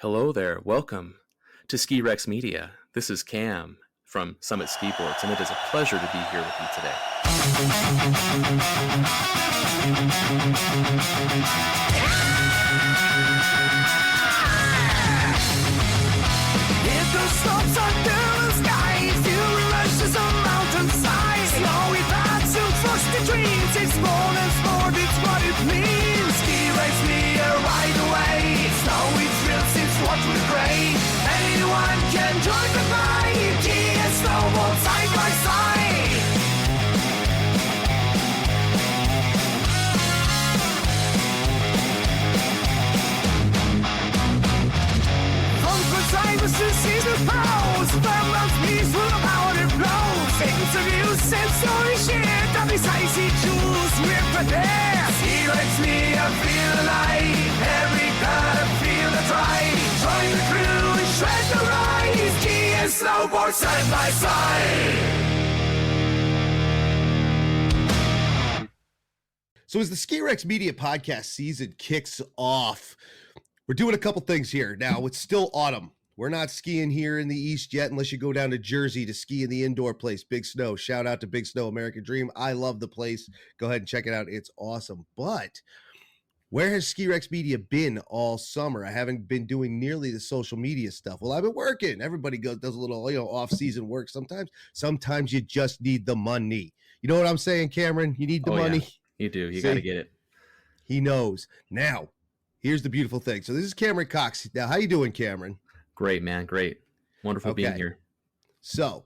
Hello there. Welcome to Ski Rex Media. This is Cam from Summit Skiboards, and it is a pleasure to be here with you today. If the slopes under the skies, fury rushes on mountainsides. Snowy paths and frosty dreams. It's more than sport, it's what it means. Ski Rex Media right away. Snowy thrills, it's what we crave. Anyone can join the ride. Ski and snowboard side by side. Drivers to season pros, farmers peace with the power that blows. Interviews, sensory shit, that is icy juice, we're prepared. Ski Rex Media, feel alive, every gotta feel the drive. Join the crew and shred the ride, ski and snowboard side by side. So as the Ski Rex Media podcast season kicks off, we're doing a couple things here. Now, it's still autumn. We're not skiing here in the East yet unless you go down to Jersey to ski in the indoor place, Big Snow. Shout out to Big Snow, American Dream. I love the place. Go ahead and check it out. It's awesome. But where has Ski Rex Media been all summer? I haven't been doing nearly the social media stuff. Well, I've been working. Everybody does a little, off-season work sometimes. Sometimes you just need the money. You know what I'm saying, Cameron? You need the money. Yeah, you do. You got to get it. He knows. Now, here's the beautiful thing. So this is Cameron Cox. Now, how you doing, Cameron? Great, man. Great. Wonderful being here. So,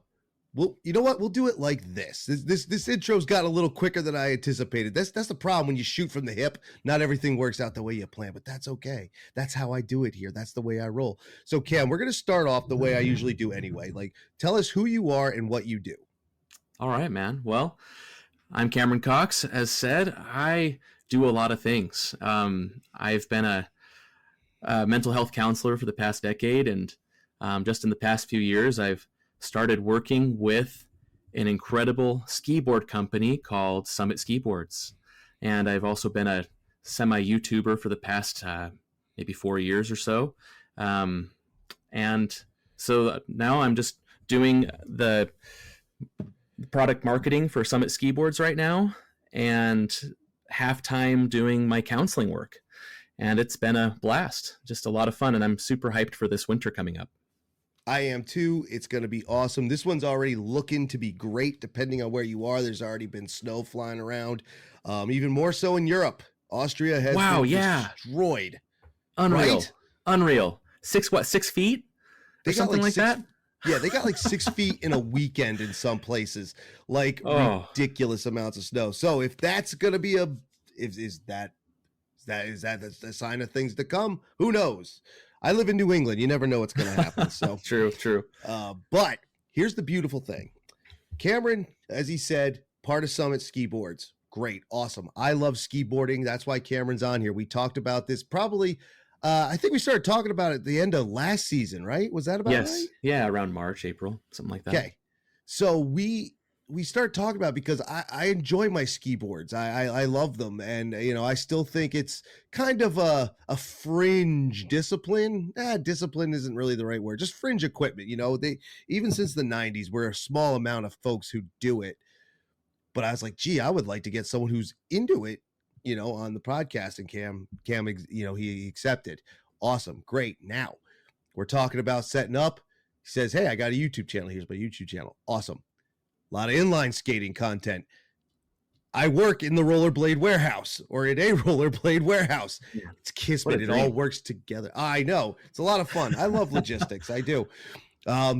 well, you know what? We'll do it like this. This intro's got a little quicker than I anticipated. That's the problem when you shoot from the hip. Not everything works out the way you plan, but that's okay. That's how I do it here. That's the way I roll. So, Cam, we're going to start off the way I usually do anyway. Like, tell us who you are and what you do. All right, man. Well, I'm Cameron Cox. As said, I do a lot of things. I've been a mental health counselor for the past decade, and just in the past few years, I've started working with an incredible skiboard company called Summit Skiboards. And I've also been a semi-YouTuber for the past maybe 4 years or so. And so now I'm just doing the product marketing for Summit Skiboards right now, and half-time doing my counseling work. And it's been a blast, just a lot of fun. And I'm super hyped for this winter coming up. I am too. It's going to be awesome. This one's already looking to be great, depending on where you are. There's already been snow flying around, even more so in Europe. Austria has been destroyed. Unreal. Right? Unreal. 6 feet? Or something like that? Yeah, they got like 6 feet in a weekend in some places. Like ridiculous amounts of snow. So if that's going to be is that the sign of things to come? Who knows? I live in New England. You never know what's going to happen. So True. But here's the beautiful thing. Cameron, as he said, part of Summit Skiboards. Great. Awesome. I love skiboarding. That's why Cameron's on here. We talked about this probably, I think we started talking about it at the end of last season, right? Was that about right? Yeah, around March, April, something like that. Okay. So we start talking about it because I enjoy my ski boards. I love them. And, I still think it's kind of a fringe discipline. Discipline isn't really the right word. Just fringe equipment. They, even since the 90s, we're a small amount of folks who do it. But I was like, gee, I would like to get someone who's into it, on the podcast. And Cam, he accepted. Awesome. Great. Now we're talking about setting up. He says, hey, I got a YouTube channel. Here's my YouTube channel. Awesome. A lot of inline skating content. I work in the rollerblade warehouse, or in a rollerblade warehouse. Yeah. It's kismet. It all works together. I know. It's a lot of fun. I love logistics. I do.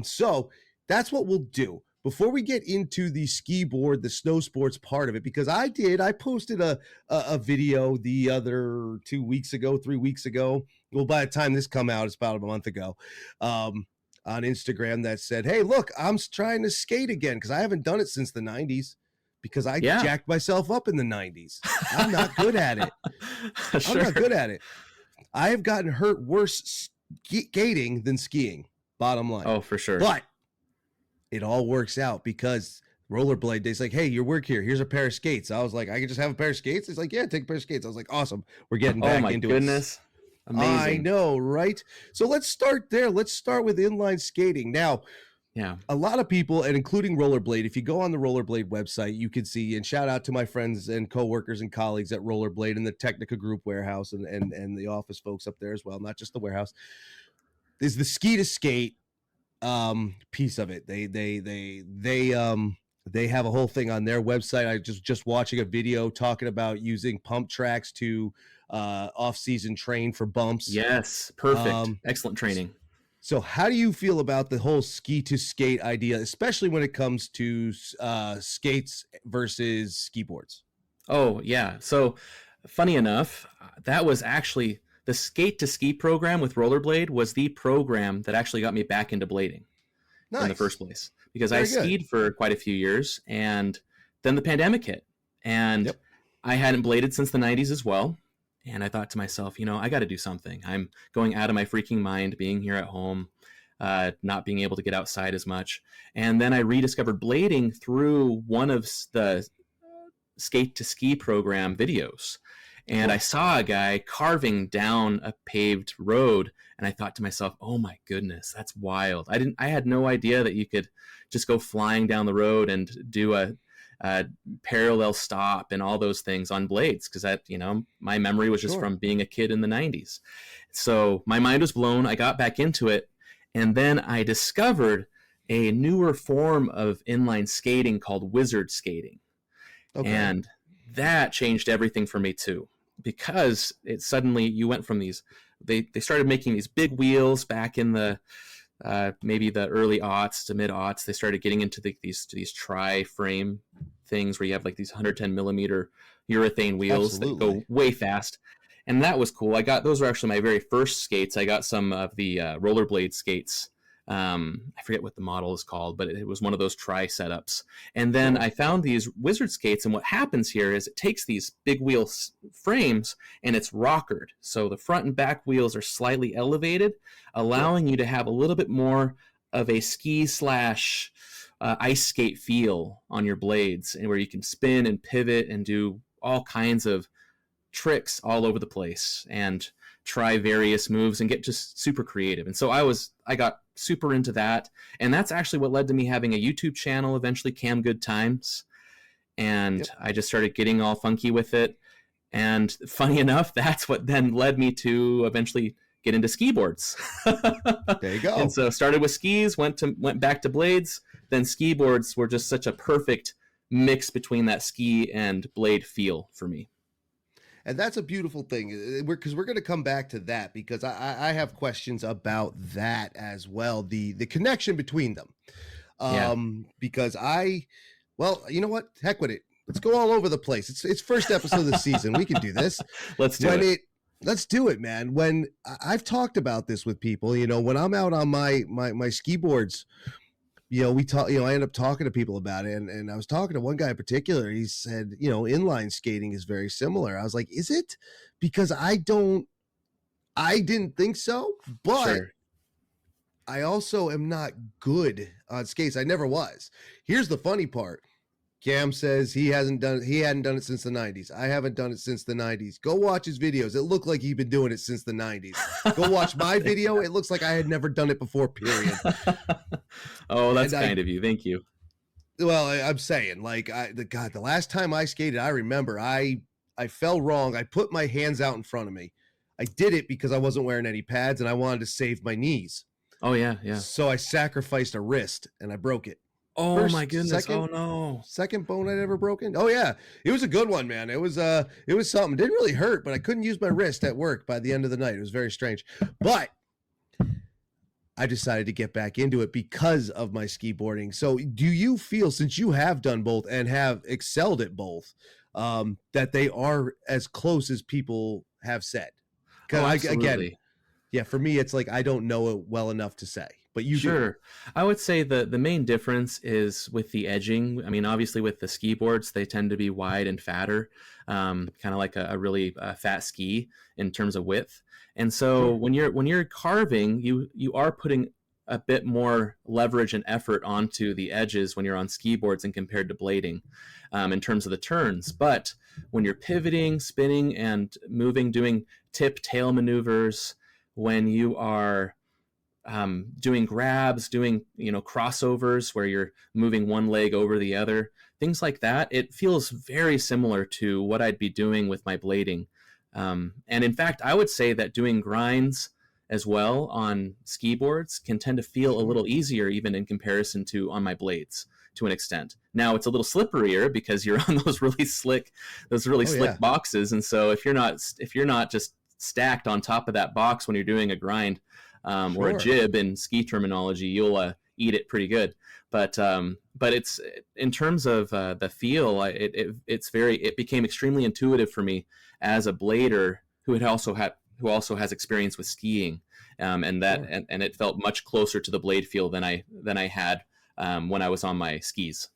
So that's what we'll do. Before we get into the ski board, the snow sports part of it, because I posted a video the other 3 weeks ago. Well, by the time this come out, it's about a month ago. On Instagram that said, hey, look, I'm trying to skate again because I haven't done it since the 90s because I jacked myself up in the 90s. I'm not good at it. Sure. I'm not good at it. I have gotten hurt worse skating than skiing, bottom line. Oh, for sure. But it all works out because rollerblade day's like, hey, your work here. Here's a pair of skates. I was like, I could just have a pair of skates? It's like, yeah, take a pair of skates. I was like, awesome. We're getting back into it. Oh, my goodness. I Amazing. know, right? So let's start there. Let's start with inline skating. Now, Yeah. a lot of people, and including Rollerblade, if you go on the Rollerblade website, you can see, and shout out to my friends and coworkers and colleagues at Rollerblade and the Technica Group warehouse and the office folks up there as well, not just the warehouse, is the ski to skate piece of it. They have a whole thing on their website. I just watching a video talking about using pump tracks to off-season train for bumps. Yes. Perfect. Excellent training. So how do you feel about the whole ski to skate idea, especially when it comes to skates versus skiboards? Oh, yeah. So funny enough, that was actually the skate to ski program with Rollerblade was the program that actually got me back into blading in the first place, because I skied for quite a few years, and then the pandemic hit, and I hadn't bladed since the 90s as well. And I thought to myself, I got to do something. I'm going out of my freaking mind being here at home, not being able to get outside as much. And then I rediscovered blading through one of the skate to ski program videos. And I saw a guy carving down a paved road, and I thought to myself, oh my goodness, that's wild. I had no idea that you could just go flying down the road and do a parallel stop and all those things on blades, because that, my memory was just from being a kid in the 90s. So my mind was blown. I got back into it, and then I discovered a newer form of inline skating called wizard skating. And that changed everything for me too, because it suddenly, you went from these, they started making these big wheels back in the maybe the early aughts to mid aughts. They started getting into these tri-frame things where you have like these 110 millimeter urethane wheels that go way fast, and that was cool. Those were actually my very first skates. I got some of the Rollerblade skates. I forget what the model is called, but it was one of those tri setups. And then I found these wizard skates, and what happens here is it takes these big wheel frames and it's rockered. So the front and back wheels are slightly elevated, allowing you to have a little bit more of a ski slash ice skate feel on your blades, and where you can spin and pivot and do all kinds of tricks all over the place and try various moves and get just super creative. And so I got super into that, and that's actually what led to me having a YouTube channel eventually, Cam Good Times, and I just started getting all funky with it. And funny enough, that's what then led me to eventually get into skiboards. There you go. And so started with skis, went back to blades, then skiboards were just such a perfect mix between that ski and blade feel for me. And that's a beautiful thing, because we're going to come back to that, because I have questions about that as well, the connection between them. Because well, you know what? Heck with it. Let's go all over the place. It's first episode of the season. We can do this. Let's do it. Let's do it, man. When I've talked about this with people, when I'm out on my ski boards, we talk, I end up talking to people about it. And I was talking to one guy in particular. He said, inline skating is very similar. I was like, is it? Because I didn't think so, but I also am not good on skates. I never was. Here's the funny part. Cam says he hadn't done it since the 90s. I haven't done it since the 90s. Go watch his videos. It looked like he'd been doing it since the 90s. Go watch my video. It looks like I had never done it before, period. Oh, that's kind of you. Thank you. Well, I'm saying, like, the last time I skated, I remember I fell wrong. I put my hands out in front of me. I did it because I wasn't wearing any pads and I wanted to save my knees. Oh, yeah. So I sacrificed a wrist and I broke it. Oh my goodness! Oh no! Second bone I'd ever broken. Oh yeah, it was a good one, man. It was something. It didn't really hurt, but I couldn't use my wrist at work by the end of the night. It was very strange, but I decided to get back into it because of my skiboarding. So, do you feel, since you have done both and have excelled at both, that they are as close as people have said? Because again, for me, it's like I don't know it well enough to say. But you do. I would say the main difference is with the edging. I mean, obviously with the skiboards, they tend to be wide and fatter, kind of like a really fat ski in terms of width. And so when you're carving, you are putting a bit more leverage and effort onto the edges when you're on skiboards and compared to blading in terms of the turns. But when you're pivoting, spinning, and moving, doing tip tail maneuvers, when you are doing grabs, doing crossovers where you're moving one leg over the other, things like that. It feels very similar to what I'd be doing with my blading. And in fact, I would say that doing grinds as well on ski boards can tend to feel a little easier, even in comparison to on my blades to an extent. Now it's a little slipperier because you're on those really slick boxes, and so if you're not just stacked on top of that box when you're doing a grind or a jib in ski terminology, you'll eat it pretty good. But it's, in terms of the feel, it became extremely intuitive for me as a blader who also has experience with skiing, and it felt much closer to the blade feel than I had when I was on my skis.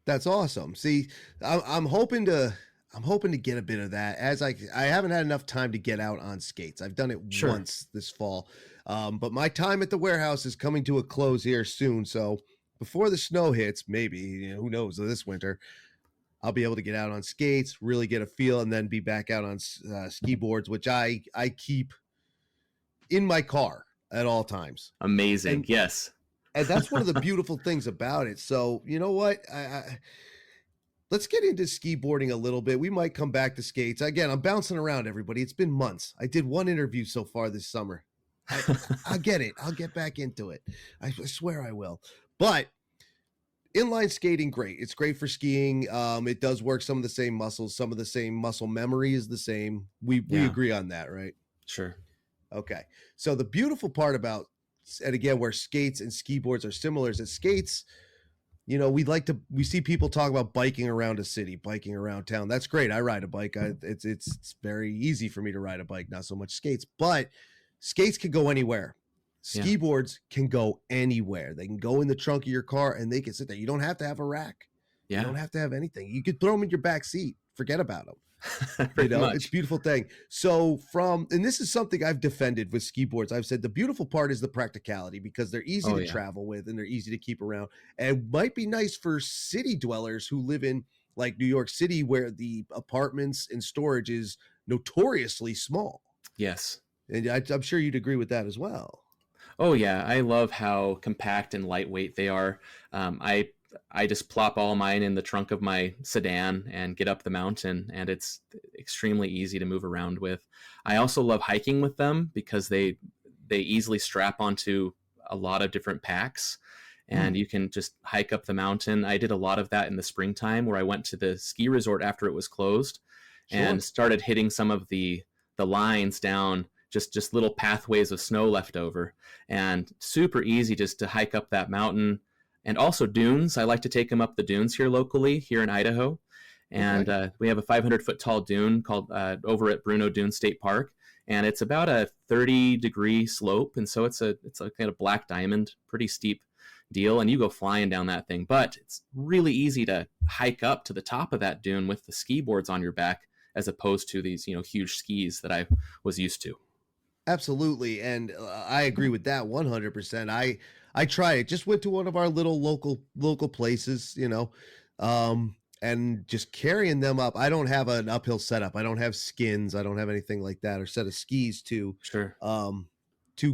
That's awesome. See, I'm hoping to get a bit of that, as I haven't had enough time to get out on skates. I've done it once this fall, but my time at the warehouse is coming to a close here soon. So before the snow hits, maybe, who knows, this winter, I'll be able to get out on skates, really get a feel, and then be back out on ski boards, which I keep in my car at all times. Amazing. Yes. And that's one of the beautiful things about it. So, you know what? Let's get into skiboarding a little bit. We might come back to skates. Again, I'm bouncing around, everybody. It's been months. I did one interview so far this summer. I'll get it. I'll get back into it. I swear I will. But inline skating, great. It's great for skiing. It does work some of the same muscles. Some of the same muscle memory is the same. We agree on that, right? Sure. Okay. So the beautiful part about, and again, where skates and ski boards are similar, is that skates, we see people talk about biking around a city, biking around town. That's great. I ride a bike. It's very easy for me to ride a bike, not so much skates, but skates can go anywhere. Ski boards can go anywhere. They can go in the trunk of your car and they can sit there. You don't have to have a rack. Yeah. You don't have to have anything. You could throw them in your back seat. Forget about them. It's a beautiful thing. So and this is something I've defended with ski boards. I've said the beautiful part is the practicality, because they're easy to travel with and they're easy to keep around, and might be nice for city dwellers who live in like New York City, where the apartments and storage is notoriously small. Yes. And I'm sure you'd agree with that as well. Oh yeah. I love how compact and lightweight they are. I just plop all mine in the trunk of my sedan and get up the mountain, and it's extremely easy to move around with. I also love hiking with them because they easily strap onto a lot of different packs, and you can just hike up the mountain. I did a lot of that in the springtime, where I went to the ski resort after it was closed and started hitting some of the lines down, just little pathways of snow left over, and super easy just to hike up that mountain. And also dunes. I like to take them up the dunes here locally, here in Idaho. And we have a 500-foot tall dune called over at Bruno Dune State Park. And it's about a 30-degree slope. And so it's a kind of black diamond, pretty steep deal. And you go flying down that thing. But it's really easy to hike up to the top of that dune with the ski boards on your back, as opposed to these huge skis that I was used to. Absolutely. And I agree with that 100%. I try it. Just went to one of our little local places, and just carrying them up. I don't have an uphill setup. I don't have skins. I don't have anything like that, or set of skis to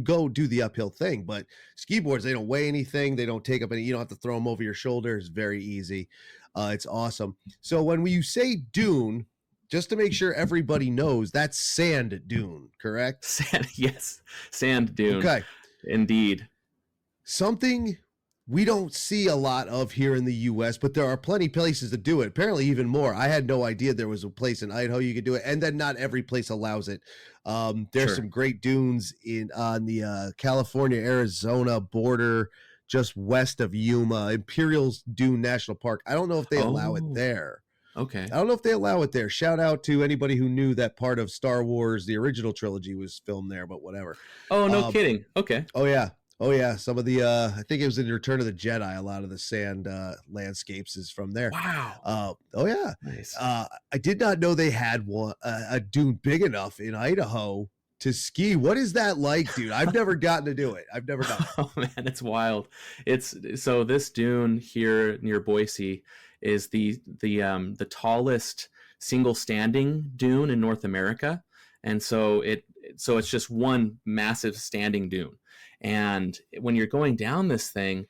go do the uphill thing. But ski boards, they don't weigh anything. They don't take up any. You don't have to throw them over your shoulder. It's very easy. It's awesome. So when you say dune, just to make sure everybody knows, that's sand dune, correct? Sand dune. Okay. Indeed. Something we don't see a lot of here in the U.S., but there are plenty places to do it. Apparently even more. I had no idea there was a place in Idaho you could do it, and then not every place allows it. There's some great dunes on the California-Arizona border, just west of Yuma, Imperial's Dune National Park. I don't know if they allow it there. Okay. I don't know if they allow it there. Shout out to anybody who knew that part of Star Wars, the original trilogy, was filmed there, but whatever. Oh, no kidding. Okay. Oh yeah. Some of the I think it was in Return of the Jedi. A lot of the sand landscapes is from there. Wow. Oh yeah. Nice. I did not know they had a dune big enough in Idaho to ski. What is that like, dude? I've never gotten to do it. I've never done it. Oh man, it's wild. So this dune here near Boise is the tallest single standing dune in North America. And so it's just one massive standing dune. And when you're going down this thing,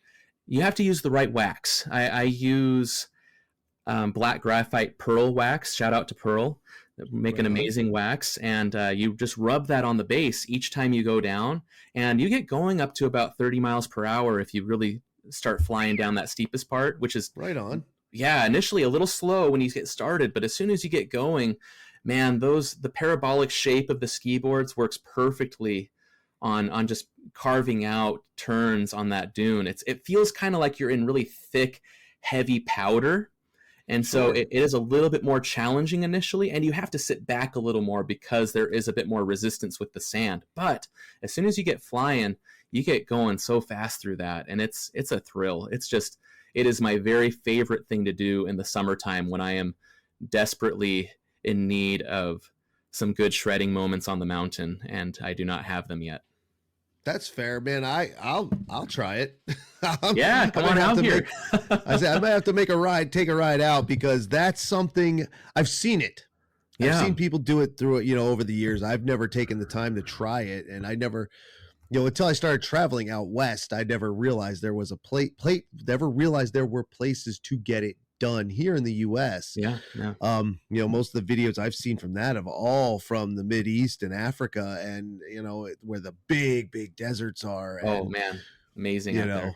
you have to use the right wax. I use black graphite pearl wax. Shout out to Pearl. Make an amazing wax, and you just rub that on the base each time you go down, and you get going up to about 30 miles per hour if you really start flying down that steepest part, which is right on. Yeah, initially a little slow when you get started, but as soon as you get going, man, the parabolic shape of the ski boards works perfectly on just carving out turns on that dune. It feels kind of like you're in really thick, heavy powder. And so it is a little bit more challenging initially, and you have to sit back a little more because there is a bit more resistance with the sand. But as soon as you get flying, you get going so fast through that, and it's a thrill. It is my very favorite thing to do in the summertime when I am desperately in need of some good shredding moments on the mountain, and I do not have them yet. That's fair, man. I'll try it. Yeah, come on out here. I said I might have to take a ride out, because that's something I've seen it. Yeah. I've seen people do it through it, over the years. I've never taken the time to try it, and I never, until I started traveling out west, I never realized there was a never realized there were places to get it done here in the US. Yeah. Most of the videos I've seen from that have all from the Mid East and Africa, and where the big deserts are. Oh and, man, amazing out there.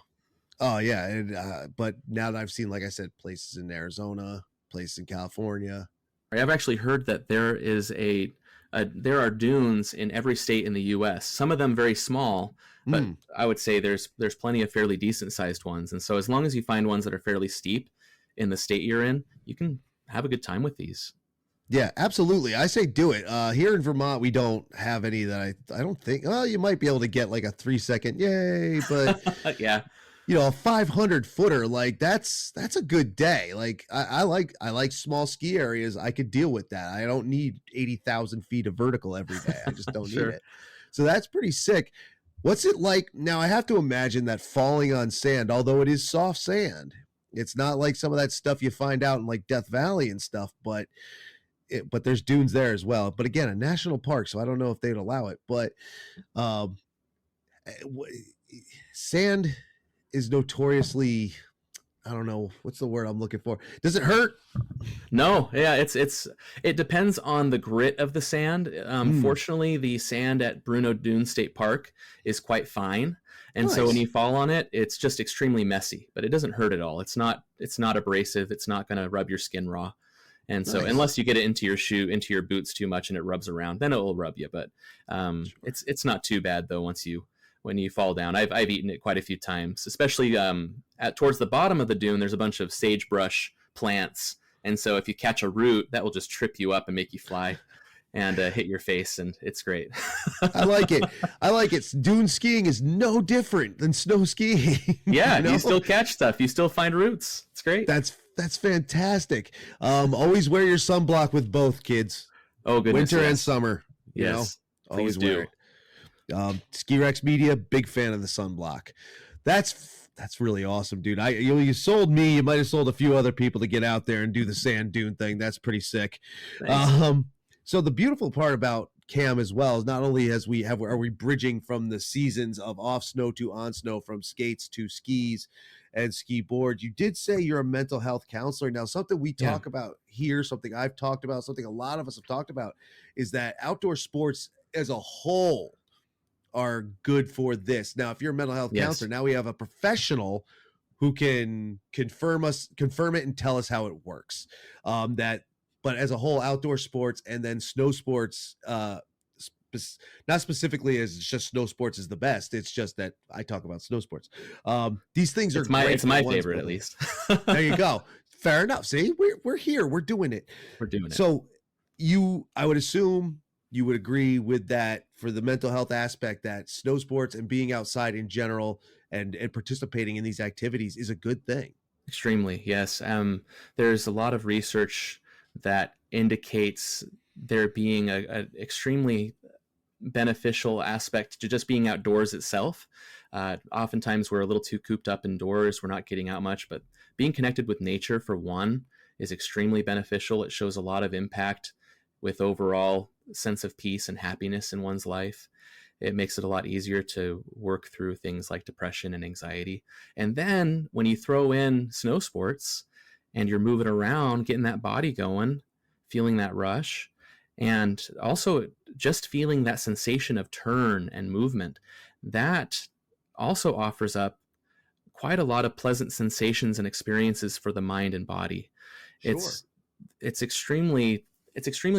Oh yeah, and but now that I've seen, like I said, places in Arizona, places in California. I've actually heard that there is there are dunes in every state in the US. Some of them very small, but I would say there's plenty of fairly decent sized ones. And so as long as you find ones that are fairly steep in the state you're in, you can have a good time with these. Yeah, absolutely. I say do it. Here in Vermont, we don't have any that I don't think. Well, you might be able to get like a 3-second, yay, but yeah, a 500 footer, like that's a good day. Like I like small ski areas. I could deal with that. I don't need 80,000 feet of vertical every day. I just don't need it. So that's pretty sick. What's it like now? I have to imagine that falling on sand, although it is soft sand, it's not like some of that stuff you find out in like Death Valley and stuff, but there's dunes there as well. But again, a national park, so I don't know if they'd allow it. But sand is notoriously, I don't know, what's the word I'm looking for? Does it hurt? No, yeah, it depends on the grit of the sand. Fortunately, the sand at Bruneau Dune State Park is quite fine. And so when you fall on it, it's just extremely messy, but it doesn't hurt at all. It's not abrasive. It's not going to rub your skin raw. And so unless you get it into your boots too much and it rubs around, then it will rub you. But it's not too bad though when you fall down. I've eaten it quite a few times, especially towards the bottom of the dune. There's a bunch of sagebrush plants, and so if you catch a root, that will just trip you up and make you fly and hit your face, and it's great. I like it. Dune skiing is no different than snow skiing. Yeah, you still catch stuff. You still find roots. It's great. That's fantastic. Always wear your sunblock with both, kids. Oh, goodness. Winter and summer. Yes, always wear it. Ski Rex Media, big fan of the sunblock. That's really awesome, dude. You sold me. You might have sold a few other people to get out there and do the sand dune thing. That's pretty sick. So the beautiful part about Cam as well is not only are we bridging from the seasons of off snow to on snow, from skates to skis and ski boards. You did say you're a mental health counselor. Now, something we talk about here, something I've talked about, something a lot of us have talked about, is that outdoor sports as a whole are good for this. Now, if you're a mental health counselor, now we have a professional who can confirm it and tell us how it works. But as a whole, outdoor sports and then snow sports, not specifically as just snow sports is the best. It's just that I talk about snow sports. These things are great. It's my favorite, at least. There you go. Fair enough. See, we're here. We're doing it. So I would assume you would agree with that for the mental health aspect, that snow sports and being outside in general and participating in these activities is a good thing. Extremely, yes. There's a lot of research that indicates there being a extremely beneficial aspect to just being outdoors itself. Oftentimes we're a little too cooped up indoors. We're not getting out much, but being connected with nature, for one, is extremely beneficial. It shows a lot of impact with overall sense of peace and happiness in one's life. It makes it a lot easier to work through things like depression and anxiety. And then when you throw in snow sports and you're moving around, getting that body going, feeling that rush, and also just feeling that sensation of turn and movement, that also offers up quite a lot of pleasant sensations and experiences for the mind and body. Sure. It's extremely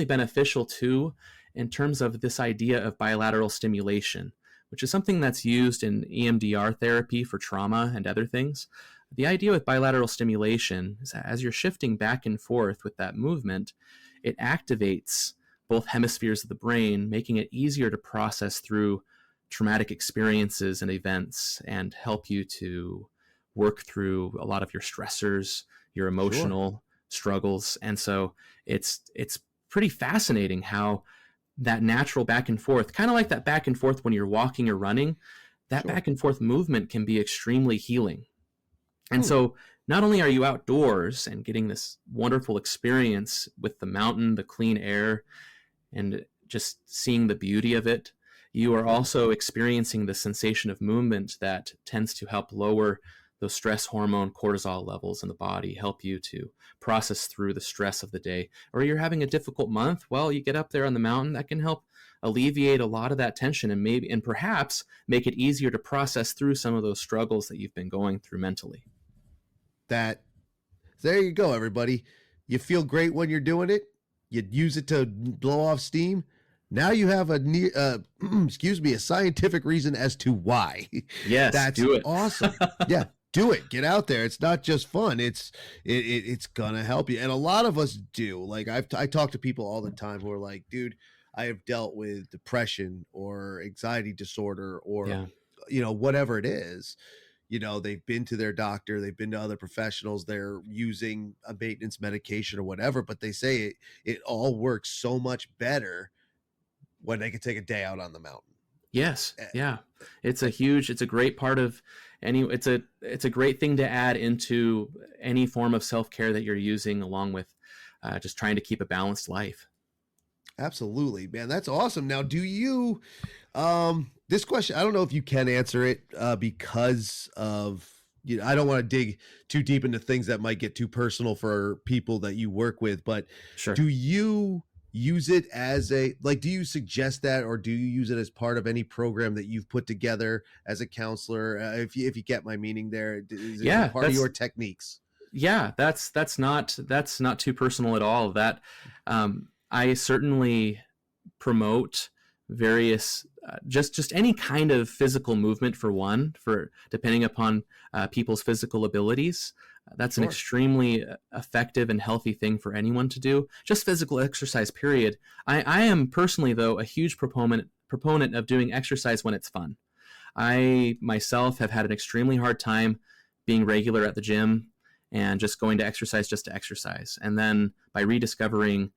beneficial too, in terms of this idea of bilateral stimulation, which is something that's used in EMDR therapy for trauma and other things. The idea with bilateral stimulation is that as you're shifting back and forth with that movement, it activates both hemispheres of the brain, making it easier to process through traumatic experiences and events and help you to work through a lot of your stressors, your emotional struggles. And so it's pretty fascinating how that natural back and forth, kind of like that back and forth when you're walking or running, that back and forth movement can be extremely healing. And so not only are you outdoors and getting this wonderful experience with the mountain, the clean air, and just seeing the beauty of it, you are also experiencing the sensation of movement that tends to help lower those stress hormone cortisol levels in the body, help you to process through the stress of the day. Or you're having a difficult month, well, you get up there on the mountain, that can help alleviate a lot of that tension and perhaps make it easier to process through some of those struggles that you've been going through mentally. There you go, everybody. You feel great when you're doing it. You use it to blow off steam. Now you have a scientific reason as to why. Yes, that's do it. Awesome. Yeah, do it. Get out there. It's not just fun. It's gonna help you, and a lot of us do. Like I talk to people all the time who are like, dude, I have dealt with depression or anxiety disorder or whatever it is. They've been to their doctor, they've been to other professionals, they're using a maintenance medication or whatever, but they say it all works so much better when they can take a day out on the mountain. Yes. Yeah. It's a great part of it's a great thing to add into any form of self-care that you're using, along with just trying to keep a balanced life. Absolutely, man. That's awesome. Now, do you, this question, I don't know if you can answer it because of, I don't want to dig too deep into things that might get too personal for people that you work with, but sure. Do you use it as do you suggest that, or do you use it as part of any program that you've put together as a counselor? If you get my meaning there, is it part of your techniques? Yeah, that's not too personal at all. That, I certainly promote various, just any kind of physical movement for depending upon people's physical abilities. That's an extremely effective and healthy thing for anyone to do. Just physical exercise, period. I am personally, though, a huge proponent of doing exercise when it's fun. I myself have had an extremely hard time being regular at the gym and just going to exercise just to exercise. And then by rediscovering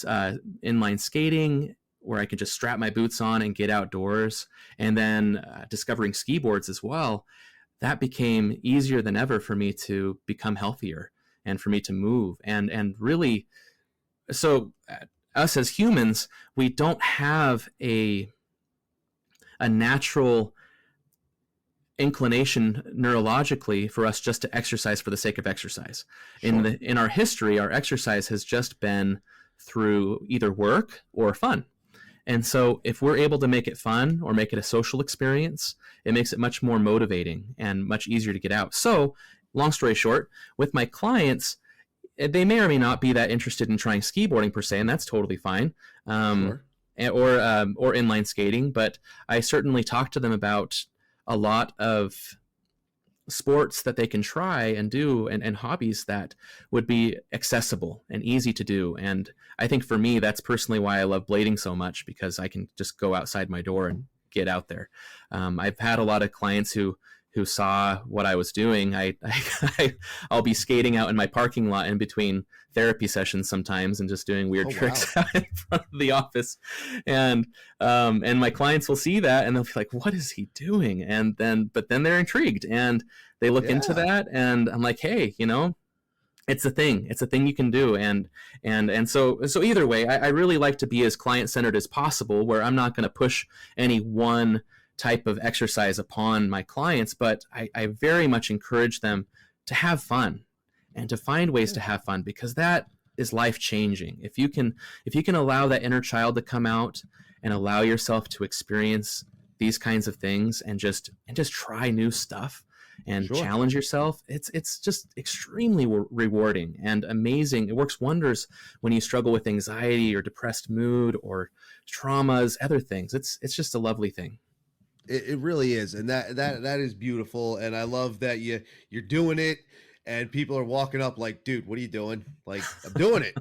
inline skating, where I can just strap my boots on and get outdoors, and then discovering skiboards as well, that became easier than ever for me to become healthier and for me to move. And really, so us as humans, we don't have a natural inclination neurologically for us just to exercise for the sake of exercise. Sure. In our history, our exercise has just been through either work or fun. And so if we're able to make it fun or make it a social experience, it makes it much more motivating and much easier to get out. So long story short, with my clients, they may or may not be that interested in trying skiboarding per se, and that's totally fine. Sure. Or inline skating, but I certainly talk to them about a lot of sports that they can try and do, and hobbies that would be accessible and easy to do. And I think for me, that's personally why I love blading so much, because I can just go outside my door and get out there. I've had a lot of clients who saw what I was doing. I'll be skating out in my parking lot in between therapy sessions sometimes and just doing weird tricks out in front of the office. And my clients will see that and they'll be like, what is he doing? But then they're intrigued and they look into that, and I'm like, hey, it's a thing. It's a thing you can do. So either way, I really like to be as client-centered as possible, where I'm not going to push any one type of exercise upon my clients, but I very much encourage them to have fun and to find ways to have fun, because that is life-changing. If you can allow that inner child to come out and allow yourself to experience these kinds of things and just try new stuff and challenge yourself, it's just extremely rewarding and amazing. It works wonders when you struggle with anxiety or depressed mood or traumas, other things. It's just a lovely thing. It really is, and that is beautiful. And I love that you're doing it, and people are walking up like, dude, what are you doing? Like, I'm doing it.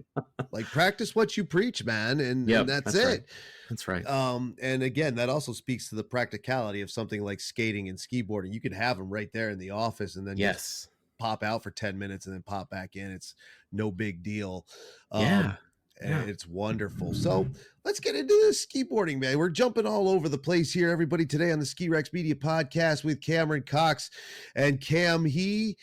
Like, practice what you preach, man, and that's it. Right. That's right. And again, that also speaks to the practicality of something like skating and skiboarding. You could have them right there in the office, and then just pop out for 10 minutes and then pop back in. It's no big deal. And it's wonderful. So let's get into this skiboarding, man. We're jumping all over the place here, everybody, today on the Ski Rex Media Podcast with Cameron Cox. And Cam, he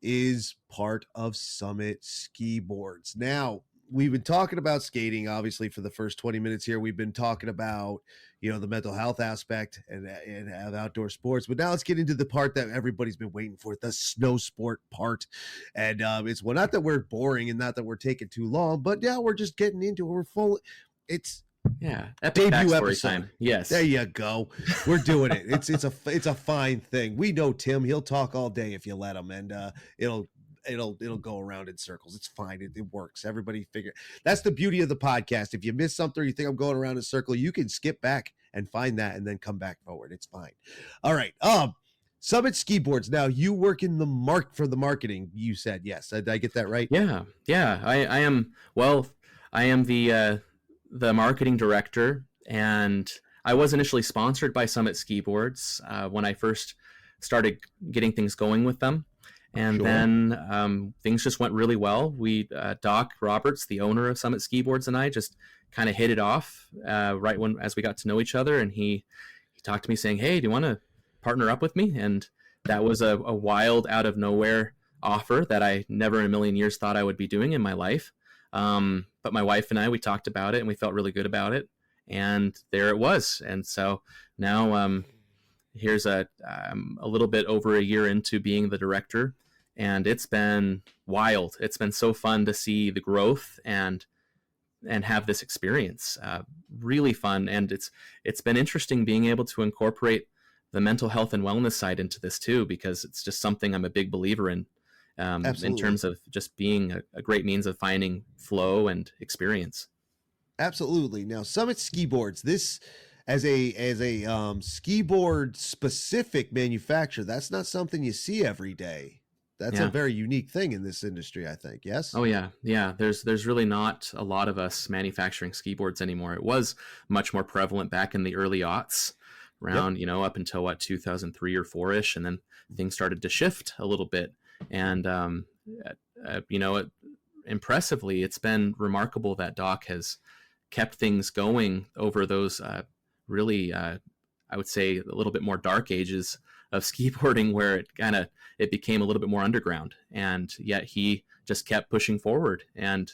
is part of Summit Skiboards. Now, we've been talking about skating, obviously, for the first 20 minutes here. We've been talking about, the mental health aspect and outdoor sports. But now let's get into the part that everybody's been waiting for, the snow sport part. And it's not that we're boring and not that we're taking too long, but yeah, we're just getting into it. We're full. It's debut episode time. Yes, there you go. We're doing it. It's a fine thing. We know Tim. He'll talk all day if you let him, and it'll go around in circles. It's fine. It works. Everybody figure. That's the beauty of the podcast. If you miss something or you think I'm going around in a circle, you can skip back and find that and then come back forward. It's fine. All right. Summit Skiboards. Now you work in the marketing. You said yes. Did I get that right? Yeah. I am. Well, I am the marketing director, and I was initially sponsored by Summit Skiboards when I first started getting things going with them. And then things just went really well. We, Doc Roberts, the owner of Summit Skiboards, and I just kind of hit it off right as we got to know each other. And he talked to me saying, "Hey, do you want to partner up with me?" And that was a wild, out of nowhere offer that I never in a million years thought I would be doing in my life. But my wife and I, we talked about it, and we felt really good about it. And there it was. And so now here's a little bit over a year into being the director. And it's been wild. It's been so fun to see the growth and have this experience. Really fun. And it's been interesting being able to incorporate the mental health and wellness side into this too, because it's just something I'm a big believer in terms of just being a great means of finding flow and experience. Absolutely. Now, Summit Skiboards, this as a skiboard specific manufacturer, that's not something you see every day. That's a very unique thing in this industry, I think. Yes. Oh yeah. There's really not a lot of us manufacturing skiboards anymore. It was much more prevalent back in the early aughts, around up until 2003 or 4ish, and then things started to shift a little bit. And impressively, it's been remarkable that Doc has kept things going over those really, I would say, a little bit more dark ages of skiboarding, where it became a little bit more underground, and yet he just kept pushing forward and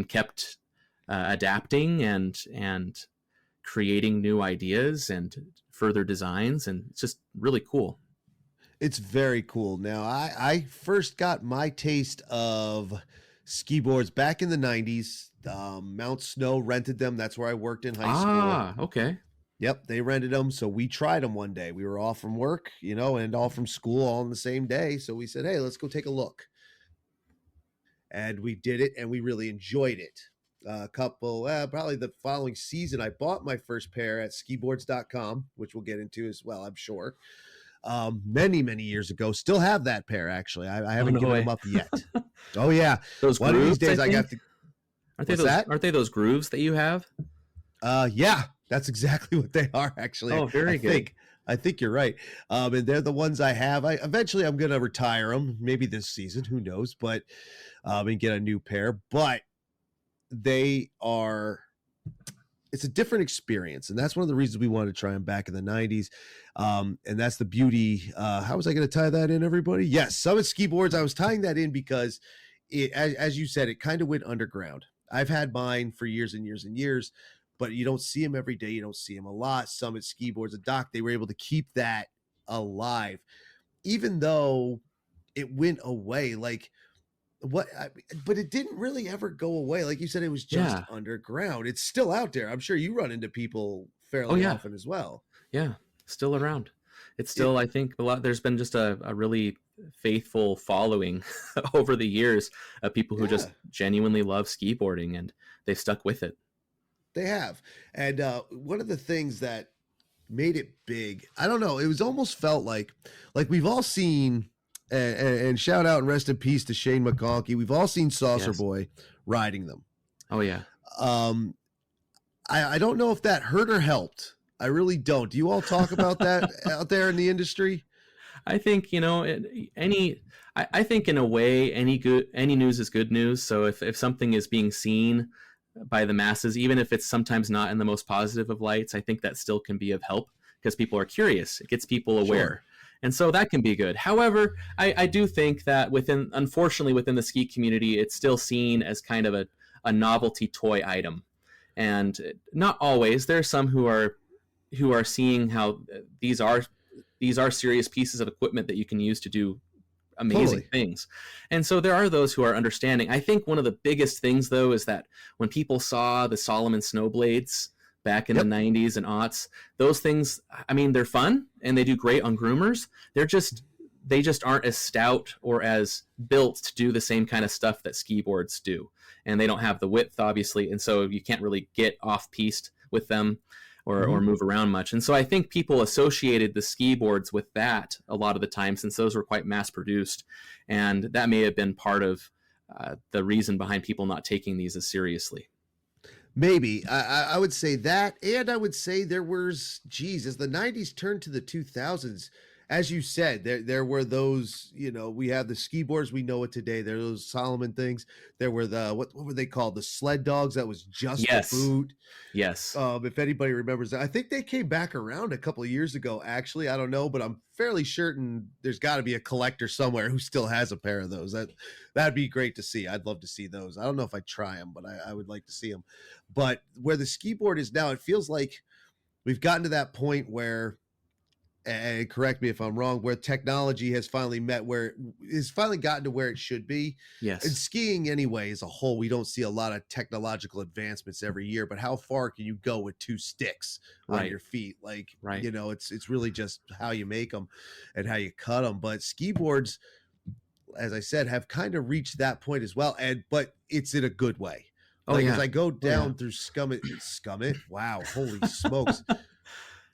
kept adapting and creating new ideas and further designs, and it's just really cool. It's very cool. Now, I first got my taste of skiboards back in the 90s. Mount Snow rented them. That's where I worked in high school. Okay. Yep, they rented them, so we tried them one day. We were off from work, and all from school all on the same day. So we said, hey, let's go take a look. And we did it, and we really enjoyed it. Probably the following season, I bought my first pair at skiboards.com, which we'll get into as well, I'm sure. Many, many years ago. Still have that pair, actually. I haven't given them up yet. Oh, yeah. Those one grooves, of these days I got to... Aren't they those grooves that you have? Yeah. That's exactly what they are, actually. Oh, very good. I think you're right. And they're the ones I have. Eventually I'm going to retire them, maybe this season, who knows, but and get a new pair. But it's a different experience, and that's one of the reasons we wanted to try them back in the 90s. And that's the beauty. How was I going to tie that in, everybody? Yes, Summit Skiboards. I was tying that in because as you said, it kind of went underground. I've had mine for years and years and years, but you don't see them every day. You don't see them a lot. Summit Skiboards, a doc, they were able to keep that alive, even though it went away. Like but it didn't really ever go away. Like you said, it was just Yeah. underground. It's still out there. I'm sure you run into people Oh fairly yeah. often as well. Yeah. Still around. It's It, still, I think, a lot. There's been just a really faithful following over the years of people who yeah. just genuinely love skiboarding, and they've stuck with it. They have. And one of the things that made it big, I don't know, it was almost felt like we've all seen, and shout out and rest in peace to Shane McConkey. We've all seen Saucer Yes. Boy riding them. Oh yeah. Um, I don't know if that hurt or helped. I really don't. Do you all talk about that out there in the industry? I think, you know, I think in a way, any news is good news. So if something is being seen by the masses, even if it's sometimes not in the most positive of lights, I think that still can be of help because people are curious. It gets people aware. Sure. And so that can be good. However, I do think that unfortunately within the ski community, it's still seen as kind of a novelty toy item. And not always. There are some who are seeing how these are serious pieces of equipment that you can use to do amazing things. And so there are those who are understanding. I think one of the biggest things, though, is that when people saw the Salomon snowblades back in the 90s and aughts, those things, I mean, they're fun and they do great on groomers. They just aren't as stout or as built to do the same kind of stuff that skiboards do. And they don't have the width, obviously. And so you can't really get off-piste with them or move around much. And so I think people associated the skiboards with that a lot of the time, since those were quite mass produced. And that may have been part of the reason behind people not taking these as seriously. Maybe. I would say that. And I would say there was, geez, as the 90s turned to the 2000s, as you said, there were those, you know, we have the skiboards, we know it today. There are those Solomon things. There were the, what were they called? The sled dogs that was just the boot. Yes. If anybody remembers that, I think they came back around a couple of years ago, actually. I don't know, but I'm fairly certain there's got to be a collector somewhere who still has a pair of those. That'd be great to see. I'd love to see those. I don't know if I'd try them, but I would like to see them. But where the skiboard is now, it feels like we've gotten to that point where, and correct me if I'm wrong, where technology has finally met where it's finally gotten to where it should be. Yes. And skiing anyway, as a whole, we don't see a lot of technological advancements every year, but how far can you go with two sticks on your feet? Like, you know, it's really just how you make them and how you cut them. But skiboards, as I said, have kind of reached that point as well. But it's in a good way. Like as I go down through Scummit. Wow. Holy smokes.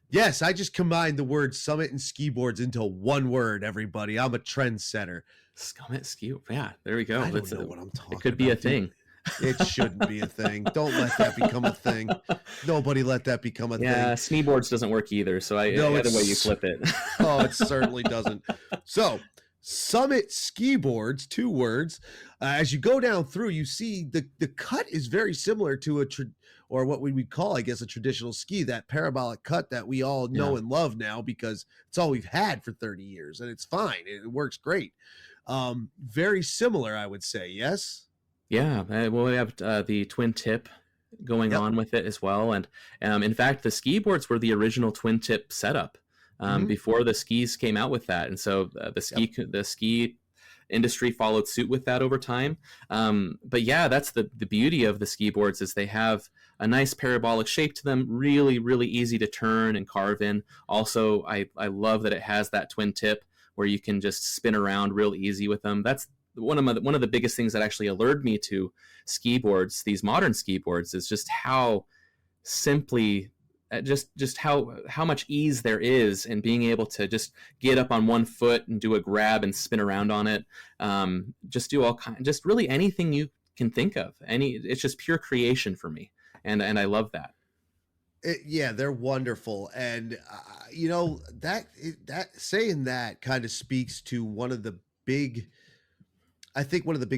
Yes, I just combined the word Summit and Skiboards into one word, everybody. I'm a trendsetter. Summit Ski. Yeah, there we go. I don't know what I'm talking about. It could be a thing. It shouldn't be a thing. Don't let that become a thing. Nobody let that become a thing. Yeah, Skiboards doesn't work either, so either way you flip it. Oh, it certainly doesn't. So, Summit Skiboards, 2 words. As you go down through, you see the cut is very similar to or what we would call, I guess, a traditional ski, that parabolic cut that we all know and love now because it's all we've had for 30 years, and it's fine. It works great. Very similar, I would say, yes? Yeah, well, we have the twin tip going on with it as well. And in fact, the skiboards were the original twin tip setup before the skis came out with that. And so the ski industry followed suit with that over time. But yeah, that's the beauty of the skiboards is they have a nice parabolic shape to them, really, really easy to turn and carve in. Also, I love that it has that twin tip where you can just spin around real easy with them. That's one of the biggest things that actually allured me to skiboards, these modern skiboards, is just how simply just how much ease there is in being able to just get up on one foot and do a grab and spin around on it. Just do just really anything you can think of. It's just pure creation for me. And I love that. Yeah, they're wonderful. And, you know, that saying that kind of speaks to one of the big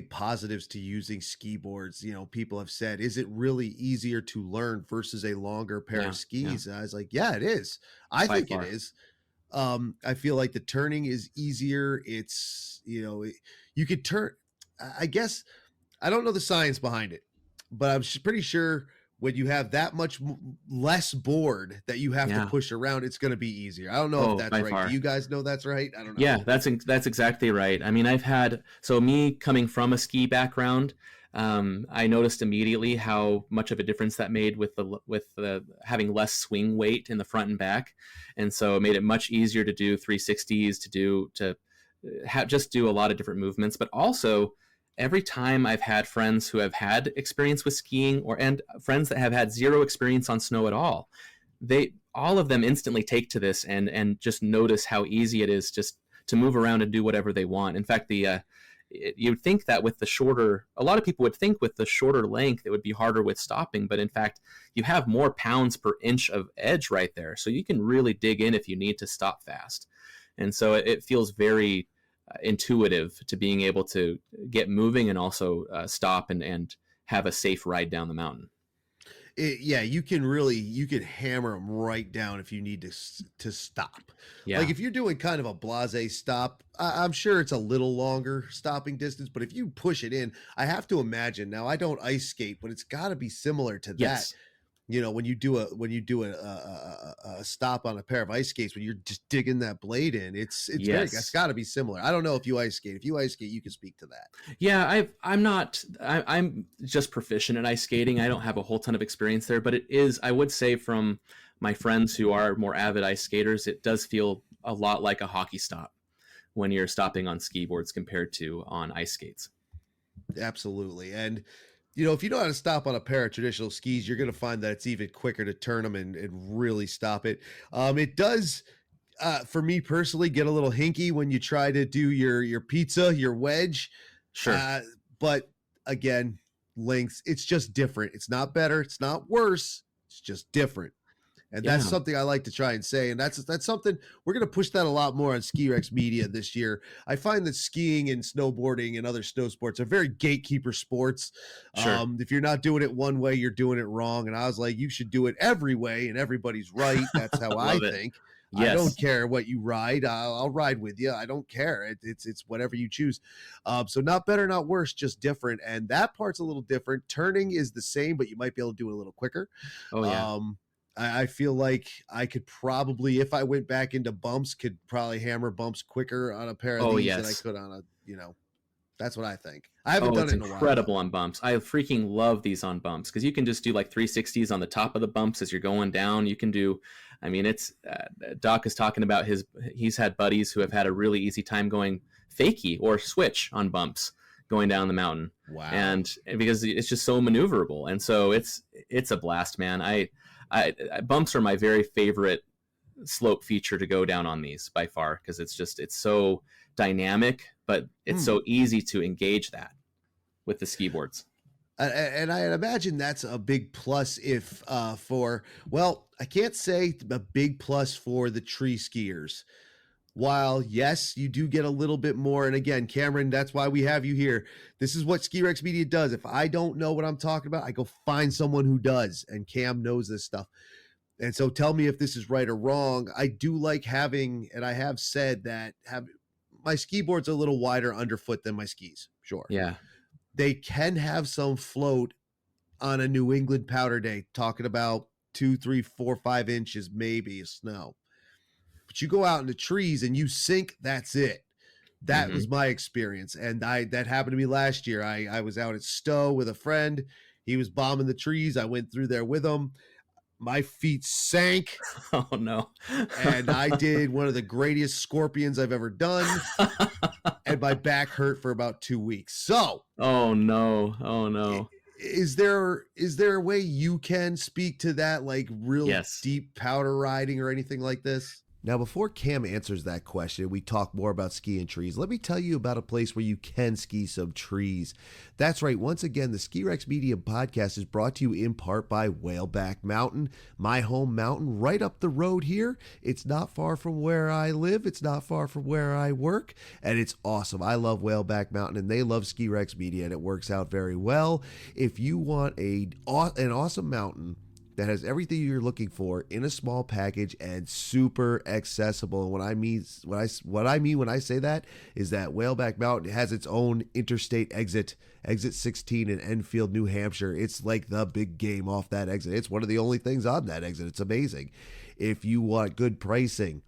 positives to using skiboards. You know, people have said, is it really easier to learn versus a longer pair of skis? And I was like, yeah, it is. I think it is. I feel like the turning is easier. It's, you know, you could turn. I guess I don't know the science behind it, but I'm pretty sure when you have that much less board that you have to Yeah. push around, it's going to be easier. I don't know if Oh, that's by right. Do far. you guys know that's right? I don't know. Yeah, that's exactly right. I mean, me coming from a ski background, I noticed immediately how much of a difference that made with the having less swing weight in the front and back, and so it made it much easier to do 360s, just do a lot of different movements. But also, every time I've had friends who have had experience with skiing, and friends that have had zero experience on snow at all, all of them instantly take to this and just notice how easy it is just to move around and do whatever they want. In fact, you'd think that a lot of people would think with the shorter length, it would be harder with stopping. But in fact, you have more pounds per inch of edge right there. So you can really dig in if you need to stop fast. And so it feels very intuitive to being able to get moving and also stop and have a safe ride down the mountain. Yeah, you can hammer them right down if you need to stop. Yeah. Like if you're doing kind of a blase stop, I'm sure it's a little longer stopping distance, but if you push it in, I have to imagine, now I don't ice skate, but it's got to be similar to that. Yes. You know, when you do a stop on a pair of ice skates, when you're just digging that blade in, it's Yes. got to be similar. I don't know if you ice skate. If you ice skate, you can speak to that. Yeah, I'm just proficient at ice skating. I don't have a whole ton of experience there, but I would say from my friends who are more avid ice skaters, it does feel a lot like a hockey stop when you're stopping on ski boards compared to on ice skates. Absolutely. And you know, if you know how to stop on a pair of traditional skis, you're going to find that it's even quicker to turn them and really stop it. It does, for me personally, get a little hinky when you try to do your pizza, your wedge. Sure. But again, lengths, it's just different. It's not better. It's not worse. It's just different. And that's something I like to try and say. And that's something we're going to push that a lot more on Ski Rex Media this year. I find that skiing and snowboarding and other snow sports are very gatekeeper sports. Sure. If you're not doing it one way, you're doing it wrong. And I was like, you should do it every way and everybody's right. That's how I think. Yes. I don't care what you ride. I'll ride with you. I don't care. It's whatever you choose. So not better, not worse, just different. And that part's a little different. Turning is the same, but you might be able to do it a little quicker. Oh, yeah. I feel like I could probably, if I went back into bumps, could probably hammer bumps quicker on a pair of these than I could on that's what I think. I haven't done it in a while. Incredible on bumps. I freaking love these on bumps because you can just do like 360s on the top of the bumps as you're going down. You can do, it's Doc is talking about he's had buddies who have had a really easy time going fakie or switch on bumps going down the mountain. Wow. And because it's just so maneuverable. And so it's a blast, man. Bumps are my very favorite slope feature to go down on these by far because it's so dynamic, but it's so easy to engage that with the ski boards. And I imagine that's a big plus if I can't say a big plus for the tree skiers. While, yes, you do get a little bit more. And again, Cameron, that's why we have you here. This is what Ski Rex Media does. If I don't know what I'm talking about, I go find someone who does. And Cam knows this stuff. And so tell me if this is right or wrong. I do like having, and I have said that my ski board's a little wider underfoot than my skis. Sure. Yeah. They can have some float on a New England powder day, talking about 2, 3, 4, 5 inches, maybe of snow. But you go out in the trees and you sink, that's it. That was my experience. And that happened to me last year. I was out at Stowe with a friend. He was bombing the trees. I went through there with him. My feet sank. Oh, no. And I did one of the greatest scorpions I've ever done. And my back hurt for about 2 weeks. So. Oh, no. Is there a way you can speak to that, like real deep powder riding or anything like this? Now, before Cam answers that question, we talk more about skiing trees. Let me tell you about a place where you can ski some trees. That's right. Once again, the Ski Rex Media podcast is brought to you in part by Whaleback Mountain, my home mountain right up the road here. It's not far from where I live. It's not far from where I work. And it's awesome. I love Whaleback Mountain and they love Ski Rex Media and it works out very well. If you want an awesome mountain that has everything you're looking for in a small package and super accessible. And what I mean when I say that is that Whaleback Mountain has its own interstate exit 16 in Enfield, New Hampshire. It's like the big game off that exit. It's one of the only things on that exit. It's amazing. If you want good pricing,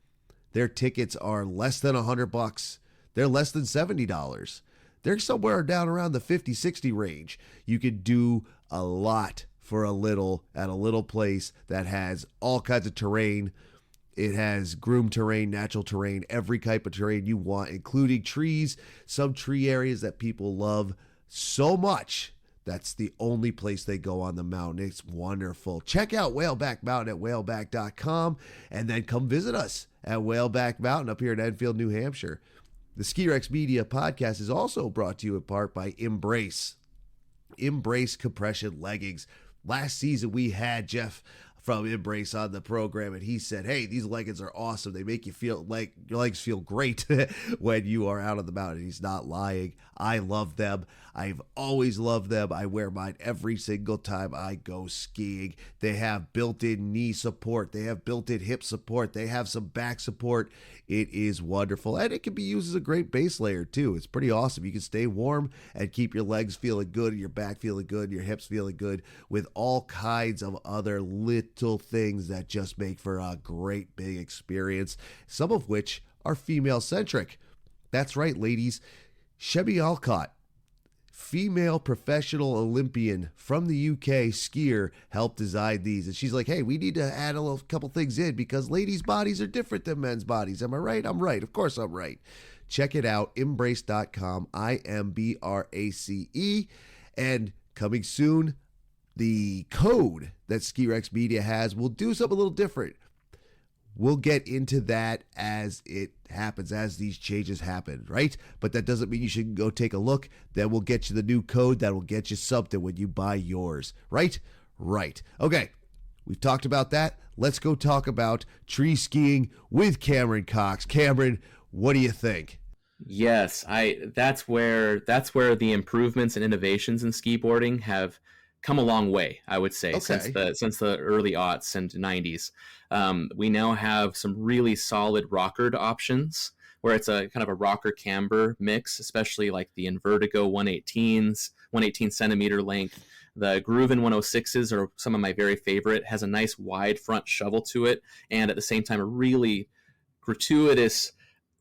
their tickets are less than $100. They're less than $70. They're somewhere down around the 50, 60 range. You could do a lot for a little at a little place that has all kinds of terrain. It has groomed terrain, natural terrain, every type of terrain you want, including trees, some tree areas that people love so much. That's the only place they go on the mountain. It's wonderful. Check out Whaleback Mountain at whaleback.com and then come visit us at Whaleback Mountain up here in Enfield, New Hampshire. The Ski Rex Media podcast is also brought to you in part by Embrace compression leggings. Last season we had Jeff from Embrace on the program, and he said, hey, these leggings are awesome. They make you feel like your legs feel great when you are out on the mountain. He's not lying. I love them. I've always loved them. I wear mine every single time I go skiing. They have built-in knee support. They have built-in hip support. They have some back support. It is wonderful, and it can be used as a great base layer too. It's pretty awesome. You can stay warm and keep your legs feeling good, your back feeling good, your hips feeling good, with all kinds of other little things that just make for a great big experience, some of which are female-centric. That's right, ladies. Shebby Alcott, female professional Olympian from the UK skier, helped design these. And she's like, hey, we need to add a couple things in because ladies' bodies are different than men's bodies. Am I right? I'm right. Of course I'm right. Check it out, embrace.com, IMBRACE. And coming soon, the code that Ski Rex Media has will do something a little different. We'll get into that as it happens, as these changes happen, right? But that doesn't mean you should go take a look. Then we'll get you the new code that will get you something when you buy yours, right? Right. Okay, we've talked about that. Let's go talk about tree skiing with Cameron Cox. Cameron, what do you think? Yes, that's where the improvements and innovations in skiboarding have come a long way, I would say, since the early aughts and 90s. We now have some really solid rockered options where it's a kind of a rocker camber mix, especially like the Invertigo 118s, 118 centimeter length. The Grooven 106s are some of my very favorite. It has a nice wide front shovel to it, and at the same time a really gratuitous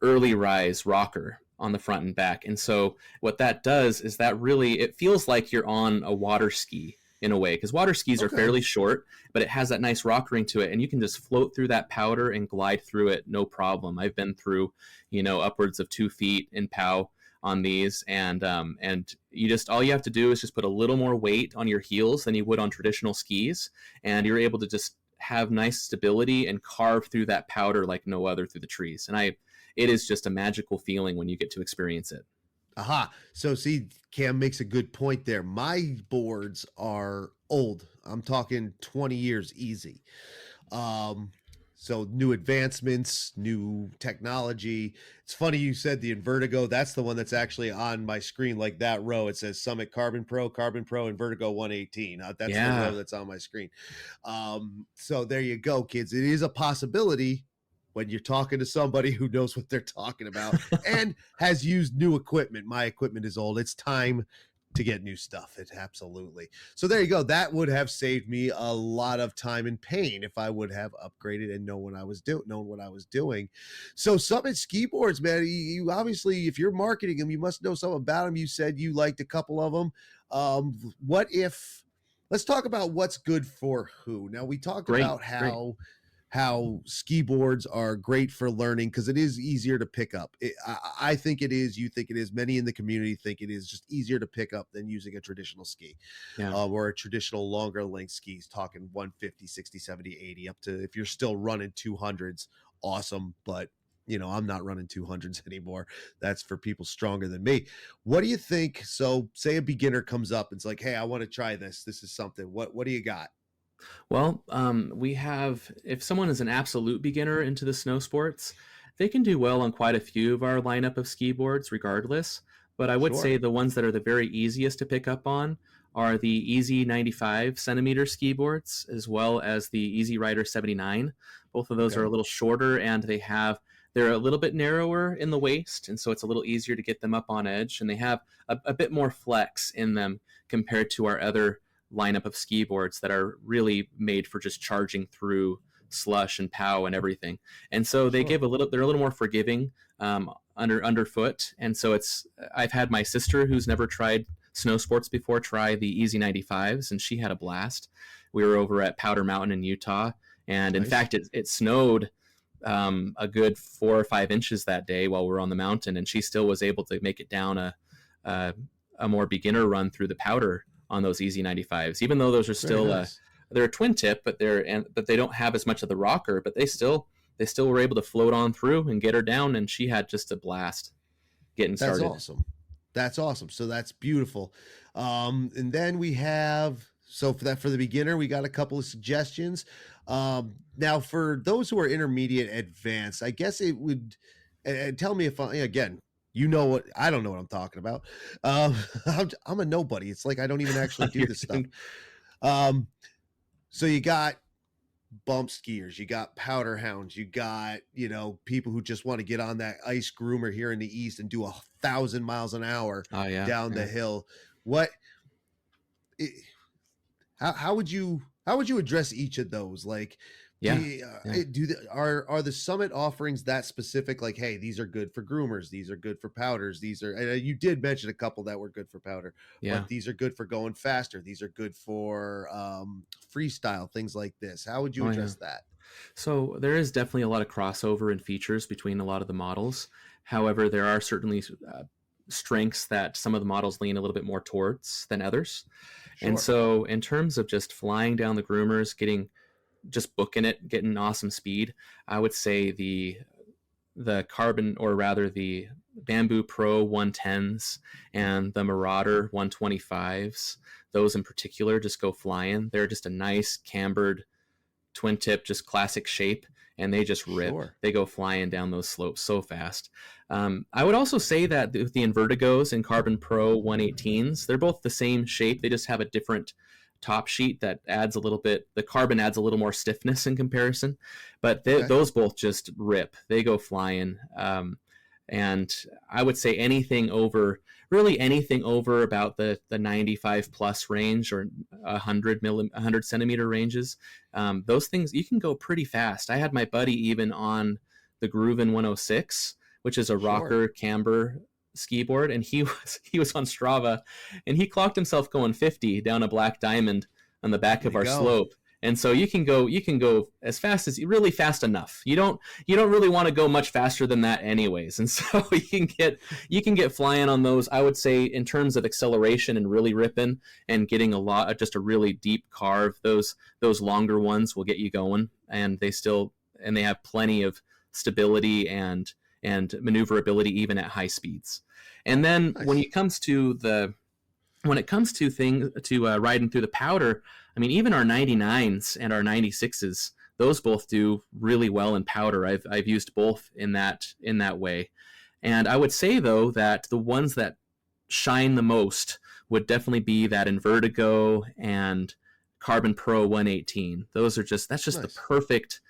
early rise rocker on the front and back. And so what that does is that really, it feels like you're on a water ski in a way, because water skis are fairly short, but it has that nice rockering to it, and you can just float through that powder and glide through it no problem. I've been through, upwards of 2 feet in POW on these, and you just, all you have to do is just put a little more weight on your heels than you would on traditional skis, and you're able to just have nice stability and carve through that powder like no other through the trees. And it is just a magical feeling when you get to experience it. Aha. So see, Cam makes a good point there. My boards are old. I'm talking 20 years easy. So new advancements, new technology. It's funny you said the Invertigo. That's the one that's actually on my screen, like that row. It says Summit Carbon Pro, Invertigo 118. That's the row that's on my screen. So there you go, kids. It is a possibility when you're talking to somebody who knows what they're talking about and has used new equipment. My equipment is old. It's time to get new stuff. It absolutely. So there you go. That would have saved me a lot of time and pain if I would have upgraded and known what I was doing. So Summit Skiboards, man, you obviously, if you're marketing them, you must know something about them. You said you liked a couple of them. Let's talk about what's good for who. Now we talked about how ski boards are great for learning because it is easier to pick up. I think it is. You think it is. Many in the community think it is just easier to pick up than using a traditional ski or a traditional longer length skis, talking 150, 60, 70, 80 up to, if you're still running 200s, awesome. But, I'm not running 200s anymore. That's for people stronger than me. What do you think? So say a beginner comes up and it's like, hey, I want to try this. This is something. What do you got? Well, we have, if someone is an absolute beginner into the snow sports, they can do well on quite a few of our lineup of ski boards regardless. But I would say the ones that are the very easiest to pick up on are the Easy 95 centimeter ski boards, as well as the Easy Rider 79. Both of those are a little shorter, and they're a little bit narrower in the waist, and so it's a little easier to get them up on edge, and they have a bit more flex in them compared to our other lineup of ski boards that are really made for just charging through slush and pow and everything. And so they're a little more forgiving underfoot. And so I've had my sister, who's never tried snow sports before, try the Easy 95s, and she had a blast. We were over at Powder Mountain in Utah, and in fact it snowed a good 4 or 5 inches that day while we were on the mountain, and she still was able to make it down a more beginner run through the powder on those Easy 95s, even though those are still they're a twin tip, but they don't have as much of the rocker, but they still were able to float on through and get her down, and she had just a blast getting started. That's awesome. So that's beautiful. And then we have, so for the beginner, we got a couple of suggestions. Now for those who are intermediate advanced, I guess it would, and tell me if again, I don't know what I'm talking about. I'm a nobody. It's like I don't even actually do this stuff. So you got bump skiers, you got powder hounds, you got, people who just want to get on that ice groomer here in the East and do 1,000 miles an hour down the hill. How would you address each of those? Like, are the Summit offerings that specific? Like, hey, these are good for groomers, these are good for powders, you did mention a couple that were good for powder, but these are good for going faster, these are good for freestyle, things like this. How would you address that? So there is definitely a lot of crossover in features between a lot of the models. However, there are certainly strengths that some of the models lean a little bit more towards than others. And so in terms of just flying down the groomers, just booking it, getting awesome speed, I would say the Carbon, or rather the Bamboo Pro 110s and the Marauder 125s, those in particular just go flying. They're just a nice cambered twin tip, just classic shape, and they just rip. They go flying down those slopes so fast. I would also say that with the Invertigos and Carbon Pro 118s, they're both the same shape. They just have a different top sheet that adds a little bit. The Carbon adds a little more stiffness in comparison, but those both just rip. They go flying. And I would say anything over about the 95 plus range, or 100 centimeter ranges, those things, you can go pretty fast. I had my buddy even on the Grooven 106, which is a rocker camber ski board, and he was on Strava, and he clocked himself going 50 down a black diamond on the back of our slope. And so you can go as fast as, really fast enough. You don't really want to go much faster than that anyways. And so you can get flying on those. I would say in terms of acceleration and really ripping and getting just a really deep carve, those longer ones will get you going, and they have plenty of stability and maneuverability even at high speeds. And then when it comes to riding through the powder, I mean, even our 99s and our 96s, those both do really well in powder. I've used both in that way. And I would say though that the ones that shine the most would definitely be that Invertigo and Carbon Pro 118. That's just nice. The perfect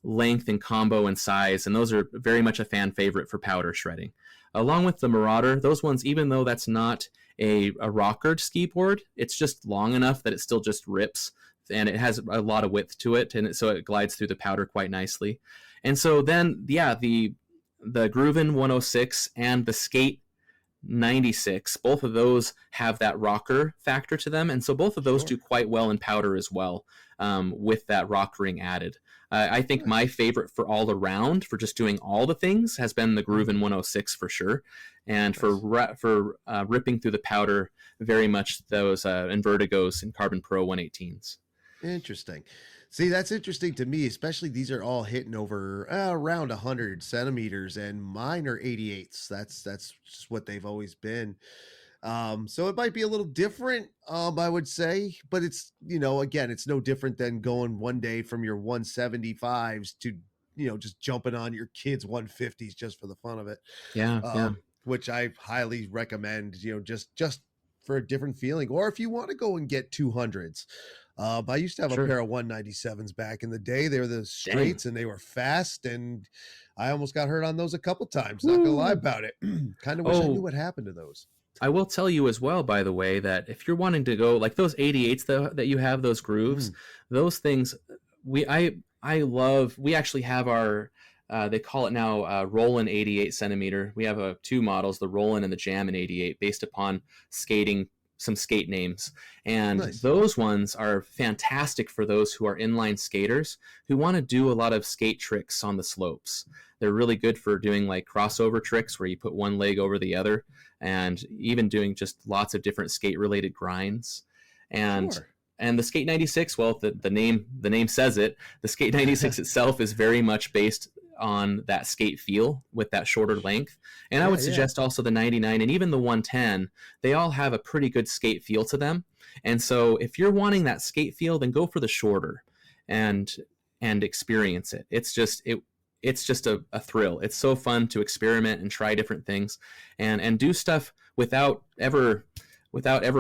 length and combo and size, and those are very much a fan favorite for powder shredding. Along with the Marauder, those ones, even though that's not a rockered ski board, it's just long enough that it still just rips, and it has a lot of width to it, and so it glides through the powder quite nicely. And so then, the Grooven 106 and the Skate 96, both of those have that rocker factor to them, and so both of those do quite well in powder as well, with that rock ring added. I think my favorite for all around, for just doing all the things, has been the Grooven 106 for sure. And for ripping through the powder, very much those Invertigos and Carbon Pro 118s. Interesting. See, that's interesting to me, especially these are all hitting over around 100 centimeters, and mine are 88s. That's just what they've always been. So it might be a little different, I would say, but it's, again, it's no different than going one day from your 175s to, just jumping on your kids' 150s just for the fun of it. Yeah. Which I highly recommend, just for a different feeling. Or if you want to go and get 200s. I used to have a pair of 197s back in the day. They were the straights and they were fast, and I almost got hurt on those a couple times. Not gonna lie about it. Kind of wish I knew what happened to those. I will tell you as well, by the way, that if you're wanting to go like those 88s that you have, those grooves, those things, I love. We actually have our they call it now Rollin 88 centimeter. We have two models, the Rollin and the Jammin 88, based upon some skate names. And those ones are fantastic for those who are inline skaters who want to do a lot of skate tricks on the slopes. They're really good for doing like crossover tricks where you put one leg over the other, and even doing just lots of different skate related grinds. And and the Skate 96, well, the name says it. The Skate 96 itself is very much based on that skate feel with that shorter length. And I would suggest also the 99 and even the 110, they all have a pretty good skate feel to them. And so if you're wanting that skate feel, then go for the shorter and experience it. It's just a thrill. It's so fun to experiment and try different things and do stuff without ever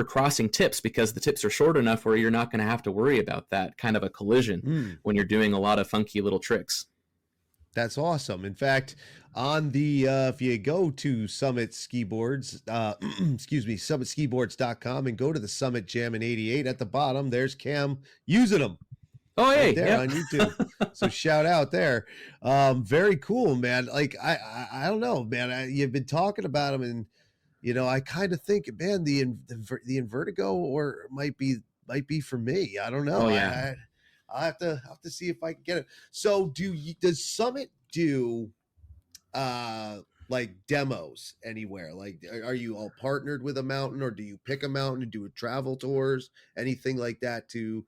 crossing tips, because the tips are short enough where you're not going to have to worry about that kind of a collision when you're doing a lot of funky little tricks. That's awesome. In fact, on the if you go to Summit Skiboards, summitskiboards.com, and go to the Summit Jammin 88 at the bottom, there's Cam using them. Oh, hey, there on YouTube. So shout out there. Very cool, man. Like I don't know, man. You've been talking about them, and I kind of think, man, the Invertigo or might be for me. I don't know. Oh, yeah. I'll have to see if I can get it. So does Summit do like demos anywhere? Like, are you all partnered with a mountain, or do you pick a mountain and do travel tours, anything like that? To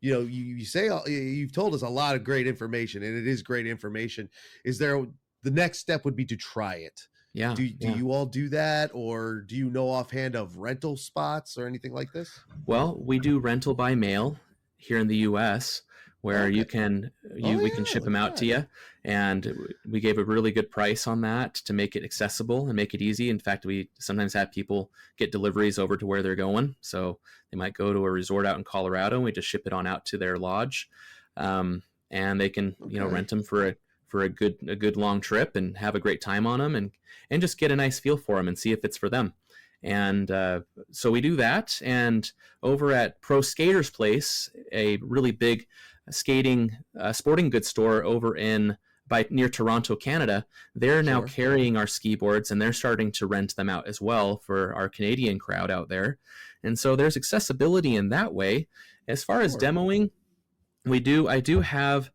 you say you've told us a lot of great information, and it is great information. Is there the next step would be to try it? Yeah. Do you all do that, or do you know offhand of rental spots or anything like this? Well, we do rental by mail here in the U.S., where we can ship them out to you, and we gave a really good price on that to make it accessible and make it easy. In fact, we sometimes have people get deliveries over to where they're going, so they might go to a resort out in Colorado, and we just ship it on out to their lodge, and they can rent them for a good long trip and have a great time on them, and just get a nice feel for them and see if it's for them. And so we do that. And over at Pro Skater's Place, a really big sporting goods store over near Toronto, Canada, they're now carrying our skiboards, and they're starting to rent them out as well for our Canadian crowd out there. And so there's accessibility in that way. As far as demoing, I do have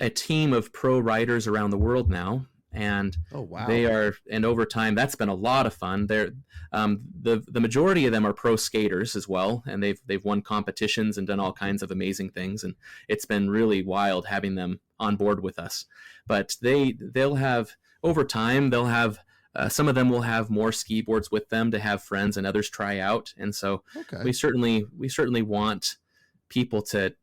a team of pro riders around the world now, and and over time that's been a lot of fun. They're the majority of them are pro skaters as well, and they've won competitions and done all kinds of amazing things, and it's been really wild having them on board with us. But they'll have over time some of them will have more skiboards with them to have friends and others try out, and so we certainly want people to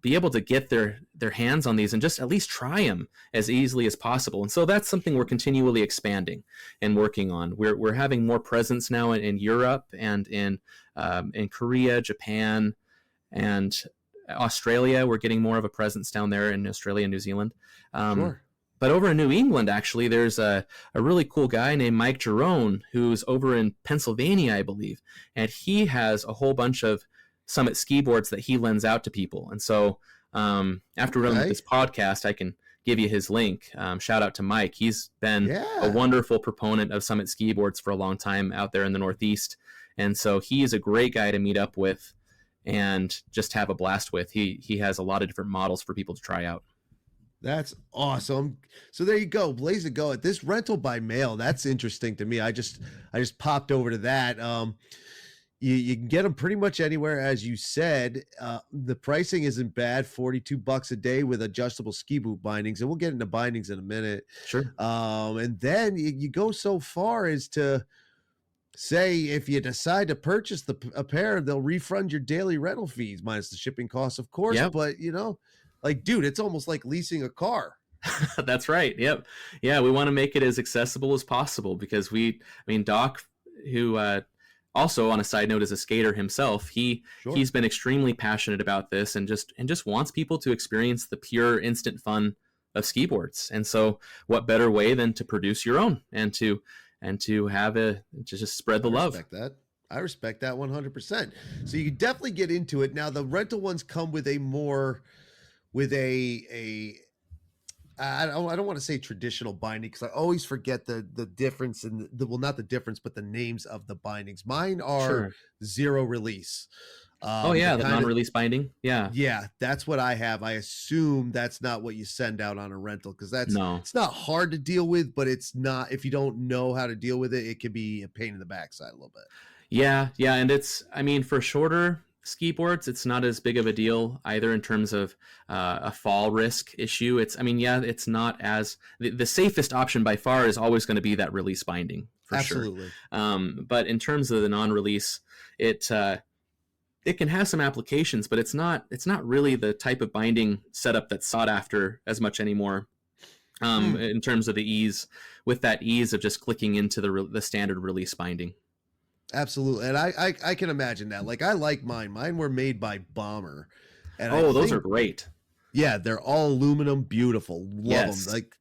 be able to get their hands on these and just at least try them as easily as possible. And so that's something we're continually expanding and working on. We're having more presence now in Europe and in Korea, Japan, and Australia. We're getting more of a presence down there in Australia and New Zealand. But over in New England, actually, there's a really cool guy named Mike Jerome, who's over in Pennsylvania, I believe. And he has a whole bunch of Summit Skiboards that he lends out to people. And so after running this podcast, I can give you his link. Shout out to Mike. He's been a wonderful proponent of Summit Skiboards for a long time out there in the Northeast. And so he is a great guy to meet up with and just have a blast with. He has a lot of different models for people to try out. That's awesome. So there you go. Blaze a go at this rental by mail. That's interesting to me. I just popped over to that. You can get them pretty much anywhere, as you said. The pricing isn't bad, $42 a day with adjustable ski boot bindings, and we'll get into bindings in a minute. Sure. And then you go so far as to say, if you decide to purchase a pair, they'll refund your daily rental fees minus the shipping costs, of course. Yep. But like, dude, it's almost like leasing a car. That's right. Yep. Yeah, we want to make it as accessible as possible because Doc, who also, on a side note, as a skater himself, Sure. he's been extremely passionate about this, and just wants people to experience the pure instant fun of skiboards. And so, what better way than to produce your own and to have to just spread the love. I respect that 100%. So you can definitely get into it. Now the rental ones come with I don't want to say traditional binding, because I always forget the difference in well, not the difference, but the names of the bindings. Mine are Sure. zero release. Oh yeah, the non-release binding. Yeah. Yeah, that's what I have. I assume that's not what you send out on a rental, because No. it's not hard to deal with, but it's not, if you don't know how to deal with it, it can be a pain in the backside a little bit. Yeah, and I mean, for shorter ski boards, it's not as big of a deal either in terms of a fall risk issue. It's not as the safest option by far is always going to be that release binding for Absolutely. sure. But in terms of the non-release, it can have some applications, but it's not really the type of binding setup that's sought after as much anymore. In terms of the ease of just clicking into the standard release binding. Absolutely. And I can imagine that. Like, I like mine. Mine were made by Bomber. And those are great. Yeah, they're all aluminum, beautiful. Love them. Like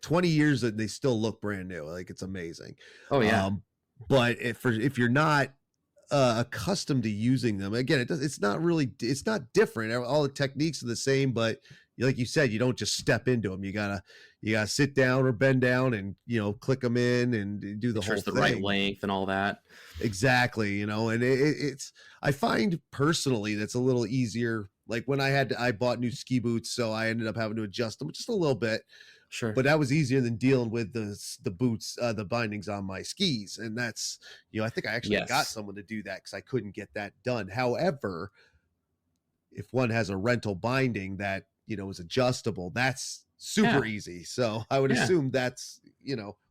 20 years and they still look brand new. Like, it's amazing. Oh yeah. But if you're not accustomed to using them, again, it's not different. All the techniques are the same, but like you said, you don't just step into them. You gotta sit down or bend down and, click them in and do the whole thing. The right length and all that. Exactly. And it's, I find personally that's a little easier. Like when I bought new ski boots, so I ended up having to adjust them just a little bit. Sure. But that was easier than dealing with the boots, the bindings on my skis. And that's, I think I actually got someone to do that because I couldn't get that done. However, if one has a rental binding that, is adjustable, that's super easy. So I would assume that's,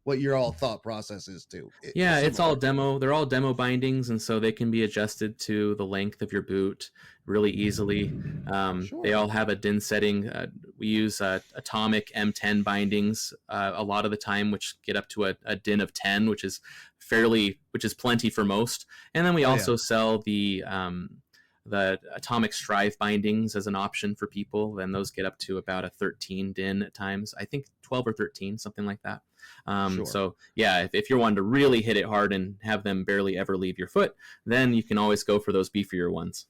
what your all thought process is too. It's all demo. They're all demo bindings. And so they can be adjusted to the length of your boot really easily. Sure. They all have a DIN setting. We use atomic M10 bindings a lot of the time, which get up to a DIN of 10, which is plenty for most. And then we also sell the atomic strive bindings as an option for people. Then those get up to about a 13 DIN at times. I think 12 or 13, something like that. Sure. So yeah, if you're wanting to really hit it hard and have them barely ever leave your foot, then you can always go for those beefier ones.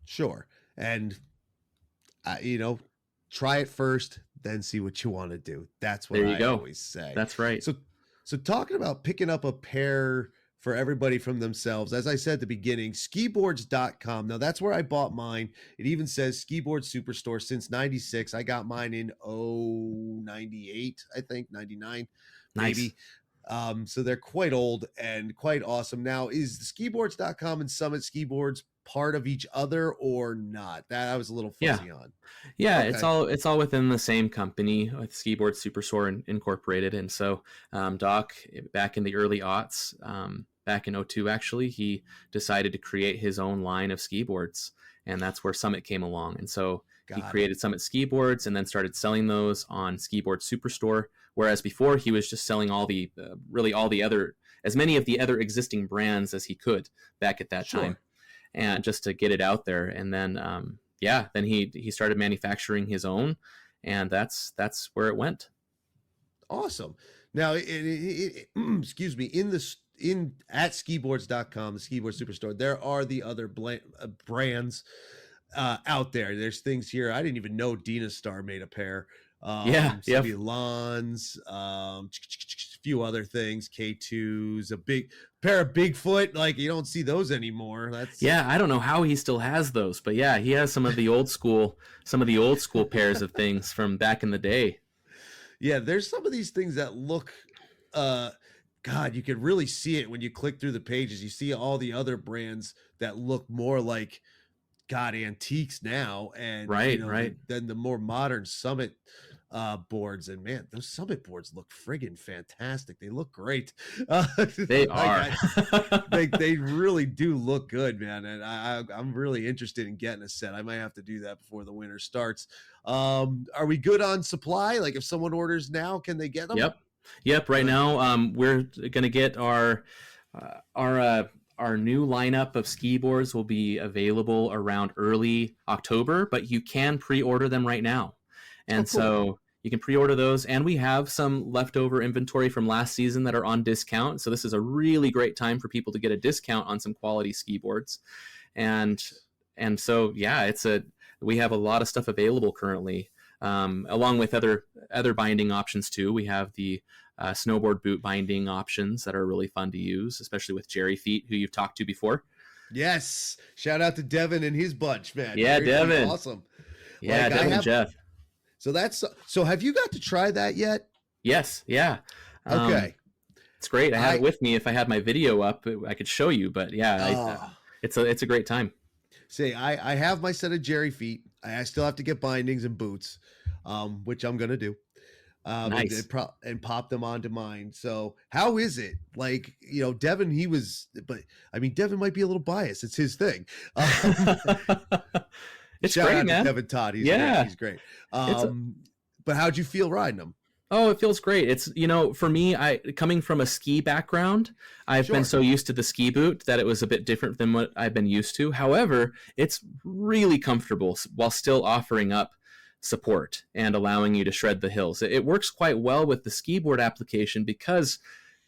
Sure. And, try it first, then see what you want to do. That's what I always say. That's right. So talking about picking up a pair for everybody from themselves, as I said at the beginning, skiboards.com. Now that's where I bought mine. It even says Skiboard Superstore since 96. I got mine in 98, I think, 99, maybe. Nice. So they're quite old and quite awesome. Now, is the skiboards.com and Summit Skiboards part of each other or not? That I was a little fuzzy on. Yeah, okay. It's all within the same company with Skiboard Superstore Incorporated. And so Doc, back in the early aughts, back in 2002, actually, he decided to create his own line of ski boards, and that's where Summit came along. And so he created Summit Skiboards and then started selling those on Skiboard Superstore, whereas before he was just selling as many of the other existing brands as he could back at that time, and just to get it out there. And then then he started manufacturing his own, and that's where it went. Awesome. Now, excuse me, at skiboards.com, the Skiboard Superstore, there are the other brands out there. There's things here I didn't even know Dina Star made a pair. Lawns, a few other things, K2s, a big pair of Bigfoot. Like, you don't see those anymore. I don't know how he still has those, but yeah, he has some of the old school pairs of things from back in the day. Yeah, there's some of these things that look God, you could really see it when you click through the pages. You see all the other brands that look more like antiques now, and right than the more modern Summit boards. And man, those Summit boards look friggin' fantastic. They look great. They are. They really do look good, man. And I'm really interested in getting a set. I might have to do that before the winter starts. Are we good on supply? Like, if someone orders now, can they get them? Yep. Right now, we're gonna get our our new lineup of ski boards will be available around early October, but you can pre-order them right now. And cool. So you can pre-order those, and we have some leftover inventory from last season that are on discount. So this is a really great time for people to get a discount on some quality ski boards. And so, yeah, we have a lot of stuff available currently, along with other binding options too. We have the snowboard boot binding options that are really fun to use, especially with Jerry Feet, who you've talked to before. Yes. Shout out to Devin and his bunch, man. Yeah, Jerry Devin. Feet, awesome. Yeah, like, Devin and Jeff. So have you got to try that yet? Yes. Yeah. Okay. It's great. I have it with me. If I had my video up, I could show you, but yeah, it's a great time. Say, I have my set of Jerry Feet. I still have to get bindings and boots, which I'm going to do. Nice. And pop them onto mine. So how is it? Like, Devin, Devin might be a little biased. It's his thing. It's Shout great, out man. to Devin Todd. He's great. But how'd you feel riding them? Oh, it feels great. It's, for me, coming from a ski background, I've been so used to the ski boot that it was a bit different than what I've been used to. However, it's really comfortable while still offering up support and allowing you to shred the hills. It works quite well with the skiboard application because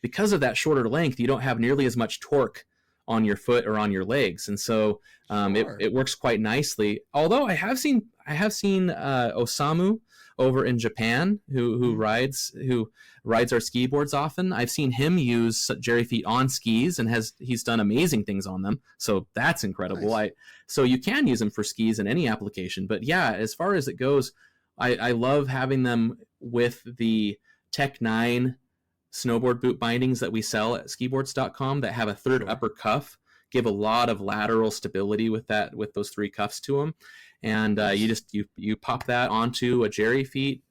of that shorter length. You don't have nearly as much torque on your foot or on your legs, and so it works quite nicely. Although I have seen Osamu over in Japan who rides our ski boards often. I've seen him use Jerry Feet on skis, and he's done amazing things on them. So that's incredible. Nice. So you can use them for skis in any application. But yeah, as far as it goes, I love having them with the Tech 9 snowboard boot bindings that we sell at skiboards.com that have a third upper cuff, give a lot of lateral stability with those three cuffs to them. And you pop that onto a Jerry Feet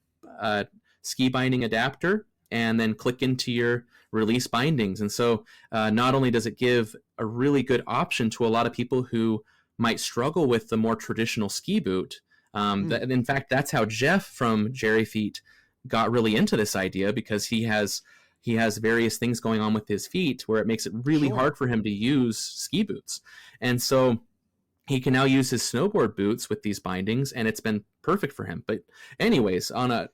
ski binding adapter and then click into your release bindings. And so not only does it give a really good option to a lot of people who might struggle with the more traditional ski boot. In fact, that's how Jeff from Jerry Feet got really into this idea, because he has various things going on with his feet where it makes it really hard for him to use ski boots. And so he can now use his snowboard boots with these bindings, and it's been perfect for him. But anyways, on a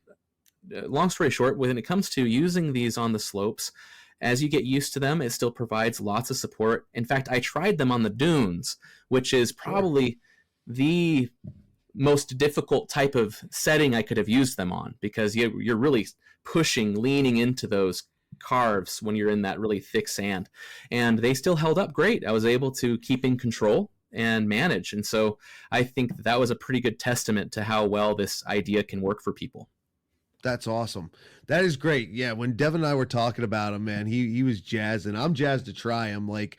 long story short, when it comes to using these on the slopes, as you get used to them, it still provides lots of support. In fact, I tried them on the dunes, which is probably the most difficult type of setting I could have used them on, because you're really leaning into those carves when you're in that really thick sand. And they still held up great. I was able to keep in control and manage. And so I think that was a pretty good testament to how well this idea can work for people. That's awesome. That is great. Yeah, when Devin and I were talking about him, man, he was jazzed, and I'm jazzed to try him. Like,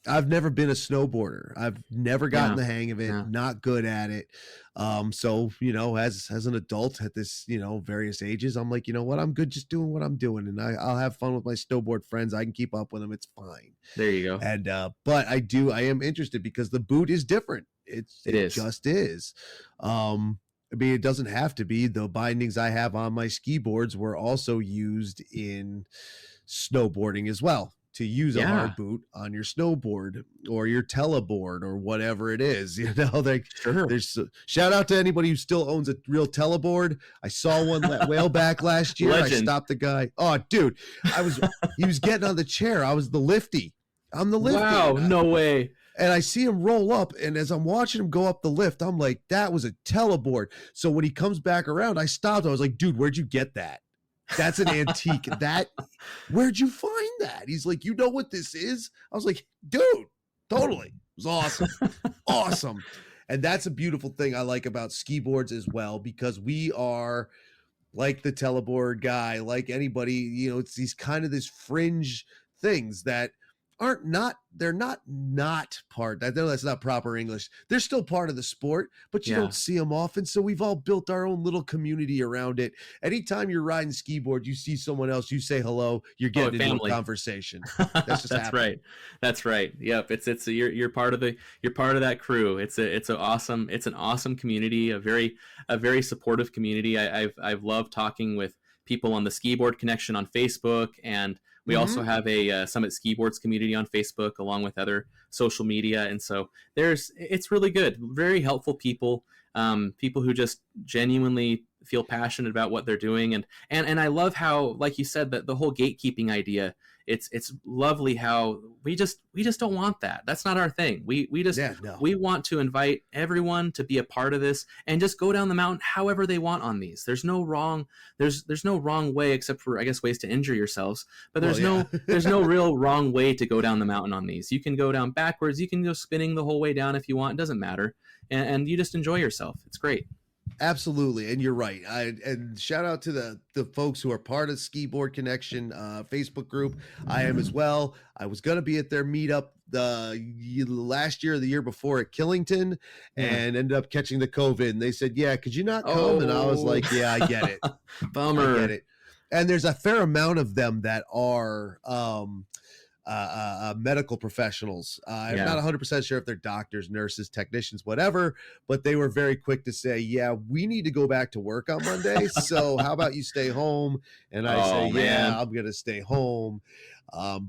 I've never been a snowboarder. I've never gotten the hang of it. Not good at it. So, as an adult at this, various ages, I'm like, you know what? I'm good just doing what I'm doing, and I'll have fun with my snowboard friends. I can keep up with them. It's fine. There you go. And but I am interested because the boot is different. It just is. It doesn't have to be. The bindings I have on my ski boards were also used in snowboarding as well, to use a hard boot on your snowboard or your teleboard or whatever it is. There's shout out to anybody who still owns a real teleboard. I saw one whale back last year. Legend. I stopped the guy. Oh, dude, he was getting on the chair. I was the lifty. I'm the lifty. Wow, no way. And I see him roll up, and as I'm watching him go up the lift, I'm like, that was a teleboard. So when he comes back around, I stopped. I was like, dude, where'd you get that? That's an antique. Where'd you find that? He's like, you know what this is? I was like, dude, totally. It was awesome. Awesome. And that's a beautiful thing I like about ski boards as well, because we are like the teleboard guy, like anybody, it's these kind of this fringe things that they're not part. That's not proper English. They're still part of the sport, but you don't see them often. So we've all built our own little community around it. Anytime you're riding skiboard, you see someone else, you say hello, you're getting into a conversation. That's just right. That's right. Yep. You're part of that crew. It's an awesome community, a very supportive community. I've loved talking with people on the Skiboard Connection on Facebook, and We also have a Summit Skiboards community on Facebook, along with other social media. And so it's really good. Very helpful people, people who just genuinely feel passionate about what they're doing. And I love how, like you said, that the whole gatekeeping idea, it's lovely how we just don't want that. That's not our thing. We want to invite everyone to be a part of this and just go down the mountain however they want on these. There's no wrong way, except for, I guess, ways to injure yourselves. But there's no real wrong way to go down the mountain on these. You can go down backwards. You can go spinning the whole way down if you want. It doesn't matter. And you just enjoy yourself. It's great. Absolutely, and you're right. And shout out to the folks who are part of Skiboard Connection Facebook group. I am as well. I was going to be at their meetup last year or the year before at Killington, and ended up catching the COVID. And they said, "Yeah, could you not come?" And I was like, "Yeah, I get it. Bummer. I get it." And there's a fair amount of them that are medical professionals. I'm not 100% sure if they're doctors, nurses, technicians, whatever, but they were very quick to say, yeah, we need to go back to work on Monday. So how about you stay home? And I say, man, I'm going to stay home.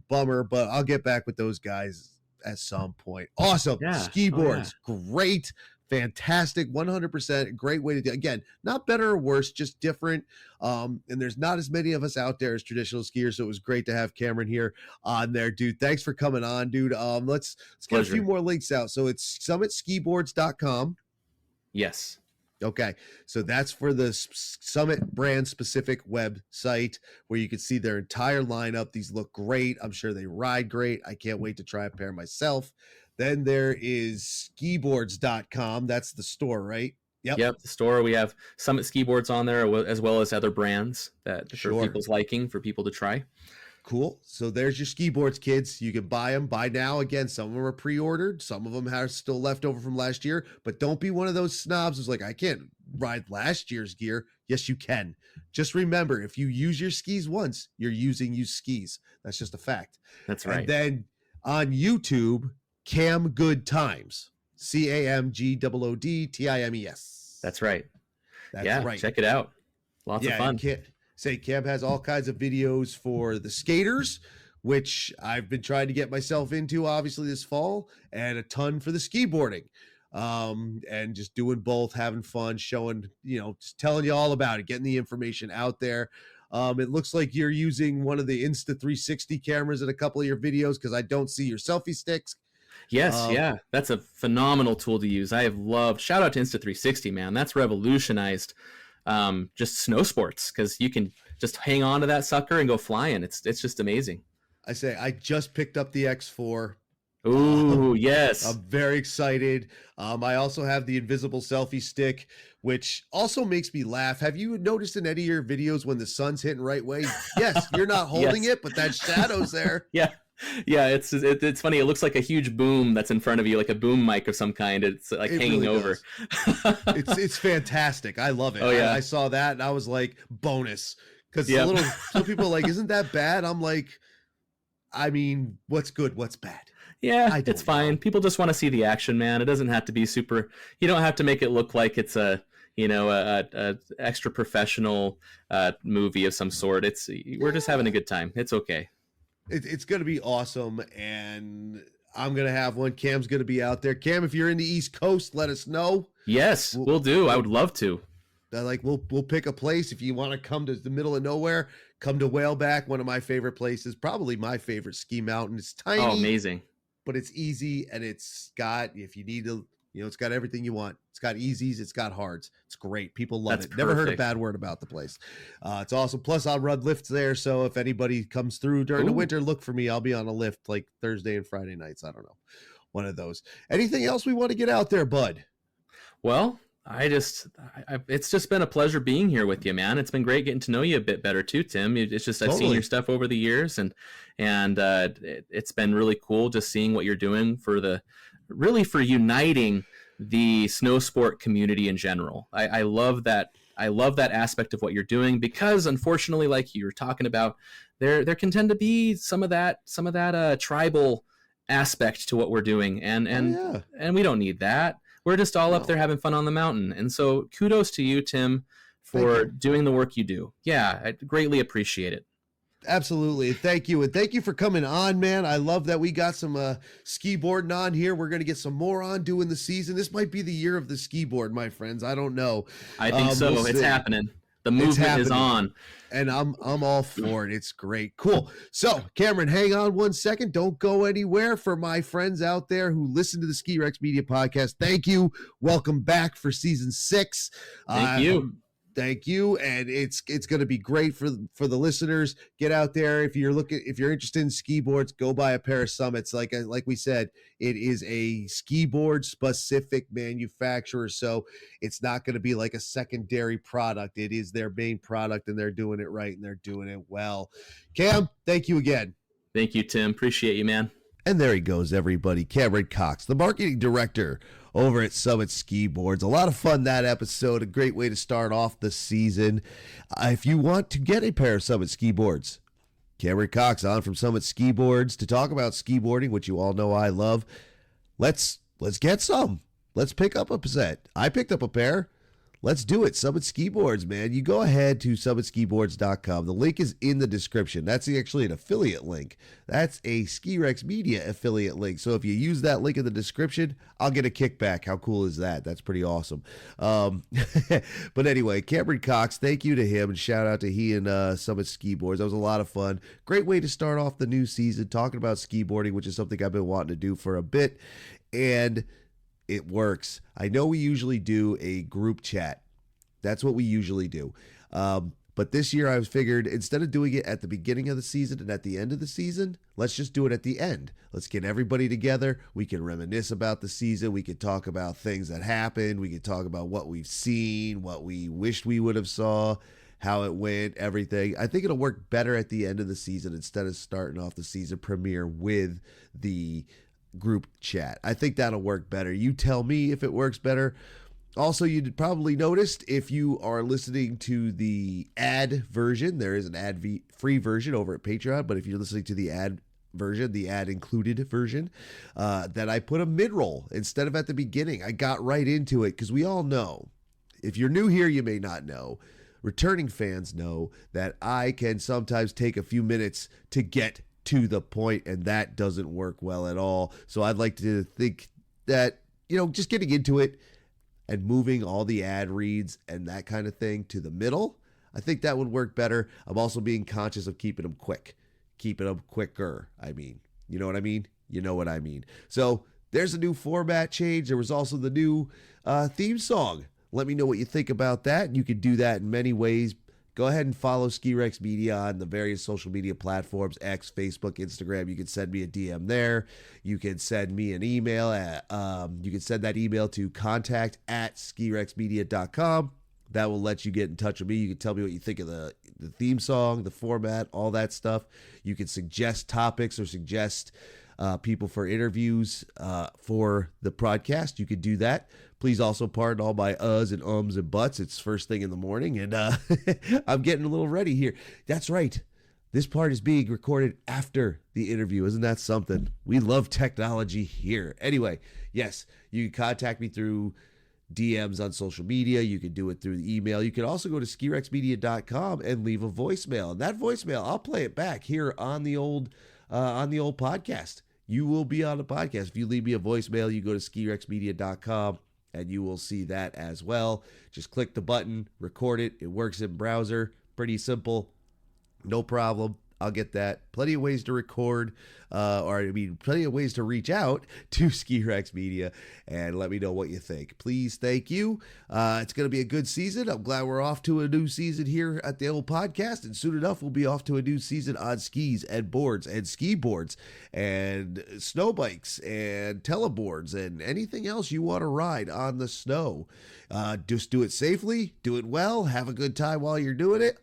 Bummer, but I'll get back with those guys at some point. Awesome. Skiboards. Great. Fantastic. 100%. Great way to do it. Again, not better or worse, just different. And there's not as many of us out there as traditional skiers. So it was great to have Cameron here on there, dude. Thanks for coming on, dude. Let's get a few more links out. So it's summitskiboards.com. Yes. Okay, so that's for the Summit brand specific website where you can see their entire lineup. These look great. I'm sure they ride great. I can't wait to try a pair myself. Then there is skiboards.com. That's the store, right? Yep, the store. We have Summit Skiboards on there, as well as other brands that for people's liking, for people to try. Cool. So there's your skiboards, kids. You can buy them. Buy now. Again, some of them are pre-ordered. Some of them are still left over from last year. But don't be one of those snobs who's like, I can't ride last year's gear. Yes, you can. Just remember, if you use your skis once, you're using used skis. That's just a fact. That's right. And then on YouTube, Cam Good Times. CAMGOODTIMES. That's right. That's right. Check it out. Lots of fun. Cam has all kinds of videos for the skaters, which I've been trying to get myself into, obviously, this fall, and a ton for the skiboarding. And just doing both, having fun, showing, just telling you all about it, getting the information out there. It looks like you're using one of the Insta360 cameras in a couple of your videos because I don't see your selfie sticks. Yes, that's a phenomenal tool to use. I have loved. Shout out to Insta360, man. That's revolutionized just snow sports because you can just hang on to that sucker and go flying. It's just amazing. I say I just picked up the X4. Ooh, yes. I'm very excited. I also have the invisible selfie stick, which also makes me laugh. Have you noticed in any of your videos when the sun's hitting right way? Yes, you're not holding it, but that shadow's there. Yeah, it's funny. It looks like a huge boom that's in front of you, like a boom mic of some kind. It's like hanging really over. It's fantastic. I love it. Oh, yeah. I saw that and I was like, bonus. Because some people are like, isn't that bad? I'm like, I mean, what's good? What's bad? Yeah, it's fine. People just want to see the action, man. It doesn't have to be super. You don't have to make it look like it's a extra professional movie of some sort. We're just having a good time. It's okay. It's going to be awesome, and I'm going to have one. Cam's going to be out there. Cam, if you're in the East Coast, let us know. Yes, we'll do. I would love to. We'll pick a place. If you want to come to the middle of nowhere, come to Whaleback, one of my favorite places, probably my favorite ski mountain. It's tiny. Oh, amazing. But it's easy, and it's got, if you need to, it's got everything you want. It's got easies, it's got hards. It's great. People love it. Never heard a bad word about the place. It's awesome. Plus, I'll run lifts there, so if anybody comes through during the winter, look for me. I'll be on a lift like Thursday and Friday nights. I don't know. One of those. Anything else we want to get out there, bud? Well, it's just been a pleasure being here with you, man. It's been great getting to know you a bit better too, Tim. It's just I've seen your stuff over the years, and it's been really cool just seeing what you're doing for uniting the snow sport community in general. I love that. I love that aspect of what you're doing because, unfortunately, like you were talking about, there can tend to be some of that tribal aspect to what we're doing, and we don't need that. We're just all up there having fun on the mountain. And so kudos to you, Tim, for doing the work you do. Yeah, I greatly appreciate it. Absolutely. Thank you. And thank you for coming on, man. I love that we got some skiboarding on here. We're going to get some more on doing the season. This might be the year of the skiboard, my friends. I don't know. I think so. We'll it's see. happening. The movement is on. And I'm all for it. It's great. Cool. So, Cameron, hang on one second. Don't go anywhere. For my friends out there who listen to the Ski Rex Media Podcast, thank you. Welcome back for season 6. Thank you. Thank you, and it's going to be great for the listeners. Get out there if you're interested in skiboards. Go buy a pair of Summits. Like we said, it is a skiboard specific manufacturer, so it's not going to be like a secondary product. It is their main product, and they're doing it right and they're doing it well. Cam, thank you again. Thank you, Tim. Appreciate you, man. And there he goes, everybody. Cameron Cox, the marketing director over at Summit Skiboards. A lot of fun that episode. A great way to start off the season. If you want to get a pair of Summit Skiboards, Cameron Cox on from Summit Skiboards to talk about skiboarding, which you all know I love. Let's get some. Let's pick up a set. I picked up a pair. Let's do it. Summit Skiboards, man. You go ahead to summitskiboards.com. The link is in the description. That's actually an affiliate link. That's a Ski Rex Media affiliate link. So if you use that link in the description, I'll get a kickback. How cool is that? That's pretty awesome. But anyway, Cameron Cox, thank you to him, and shout out to he and Summit Skiboards. That was a lot of fun. Great way to start off the new season, talking about skiboarding, which is something I've been wanting to do for a bit. And it works. I know we usually do a group chat. That's what we usually do. But this year I figured instead of doing it at the beginning of the season and at the end of the season, let's just do it at the end. Let's get everybody together. We can reminisce about the season. We can talk about things that happened. We can talk about what we've seen, what we wished we would have saw, how it went, everything. I think it'll work better at the end of the season instead of starting off the season premiere with the group chat. I think that'll work better. You tell me if it works better. Also, you probably noticed if you are listening to the ad version, there is an ad-free version over at Patreon, but if you're listening to the ad version, the ad included version, that I put a mid-roll instead of at the beginning. I got right into it because we all know, if you're new here, you may not know, returning fans know that I can sometimes take a few minutes to get to the point, and that doesn't work well at all. So I'd like to think that, just getting into it and moving all the ad reads and that kind of thing to the middle, I think that would work better. I'm also being conscious of keeping them quick, keeping them quicker. I mean, you know what I mean? You know what I mean. So there's a new format change. There was also the new theme song. Let me know what you think about that. You can do that in many ways. Go ahead and follow Ski Rex Media on the various social media platforms, X, Facebook, Instagram. You can send me a DM there. You can send me an email. You can send that email to contact@skirexmedia.com. That will let you get in touch with me. You can tell me what you think of the theme song, the format, all that stuff. You can suggest topics or suggest people for interviews for the podcast. You could do that. Please also pardon all my uhs and ums and buts. It's first thing in the morning, and I'm getting a little ready here. That's right. This part is being recorded after the interview. Isn't that something? We love technology here. Anyway, yes, you can contact me through DMs on social media. You can do it through the email. You can also go to skirexmedia.com and leave a voicemail. And that voicemail, I'll play it back here on the old podcast. You will be on the podcast. If you leave me a voicemail, you go to skirexmedia.com and you will see that as well. Just click the button, record it. It works in browser. Pretty simple. No problem. I'll get that. Plenty of ways to record, plenty of ways to reach out to Ski Rex Media and let me know what you think. Please, thank you. It's going to be a good season. I'm glad we're off to a new season here at the old podcast, and soon enough, we'll be off to a new season on skis and boards and skiboards and snow bikes and teleboards and anything else you want to ride on the snow. Just do it safely, do it well, have a good time while you're doing it.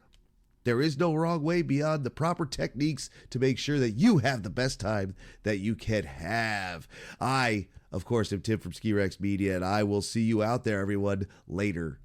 There is no wrong way beyond the proper techniques to make sure that you have the best time that you can have. I, of course, am Tim from Ski Rex Media, and I will see you out there, everyone, later.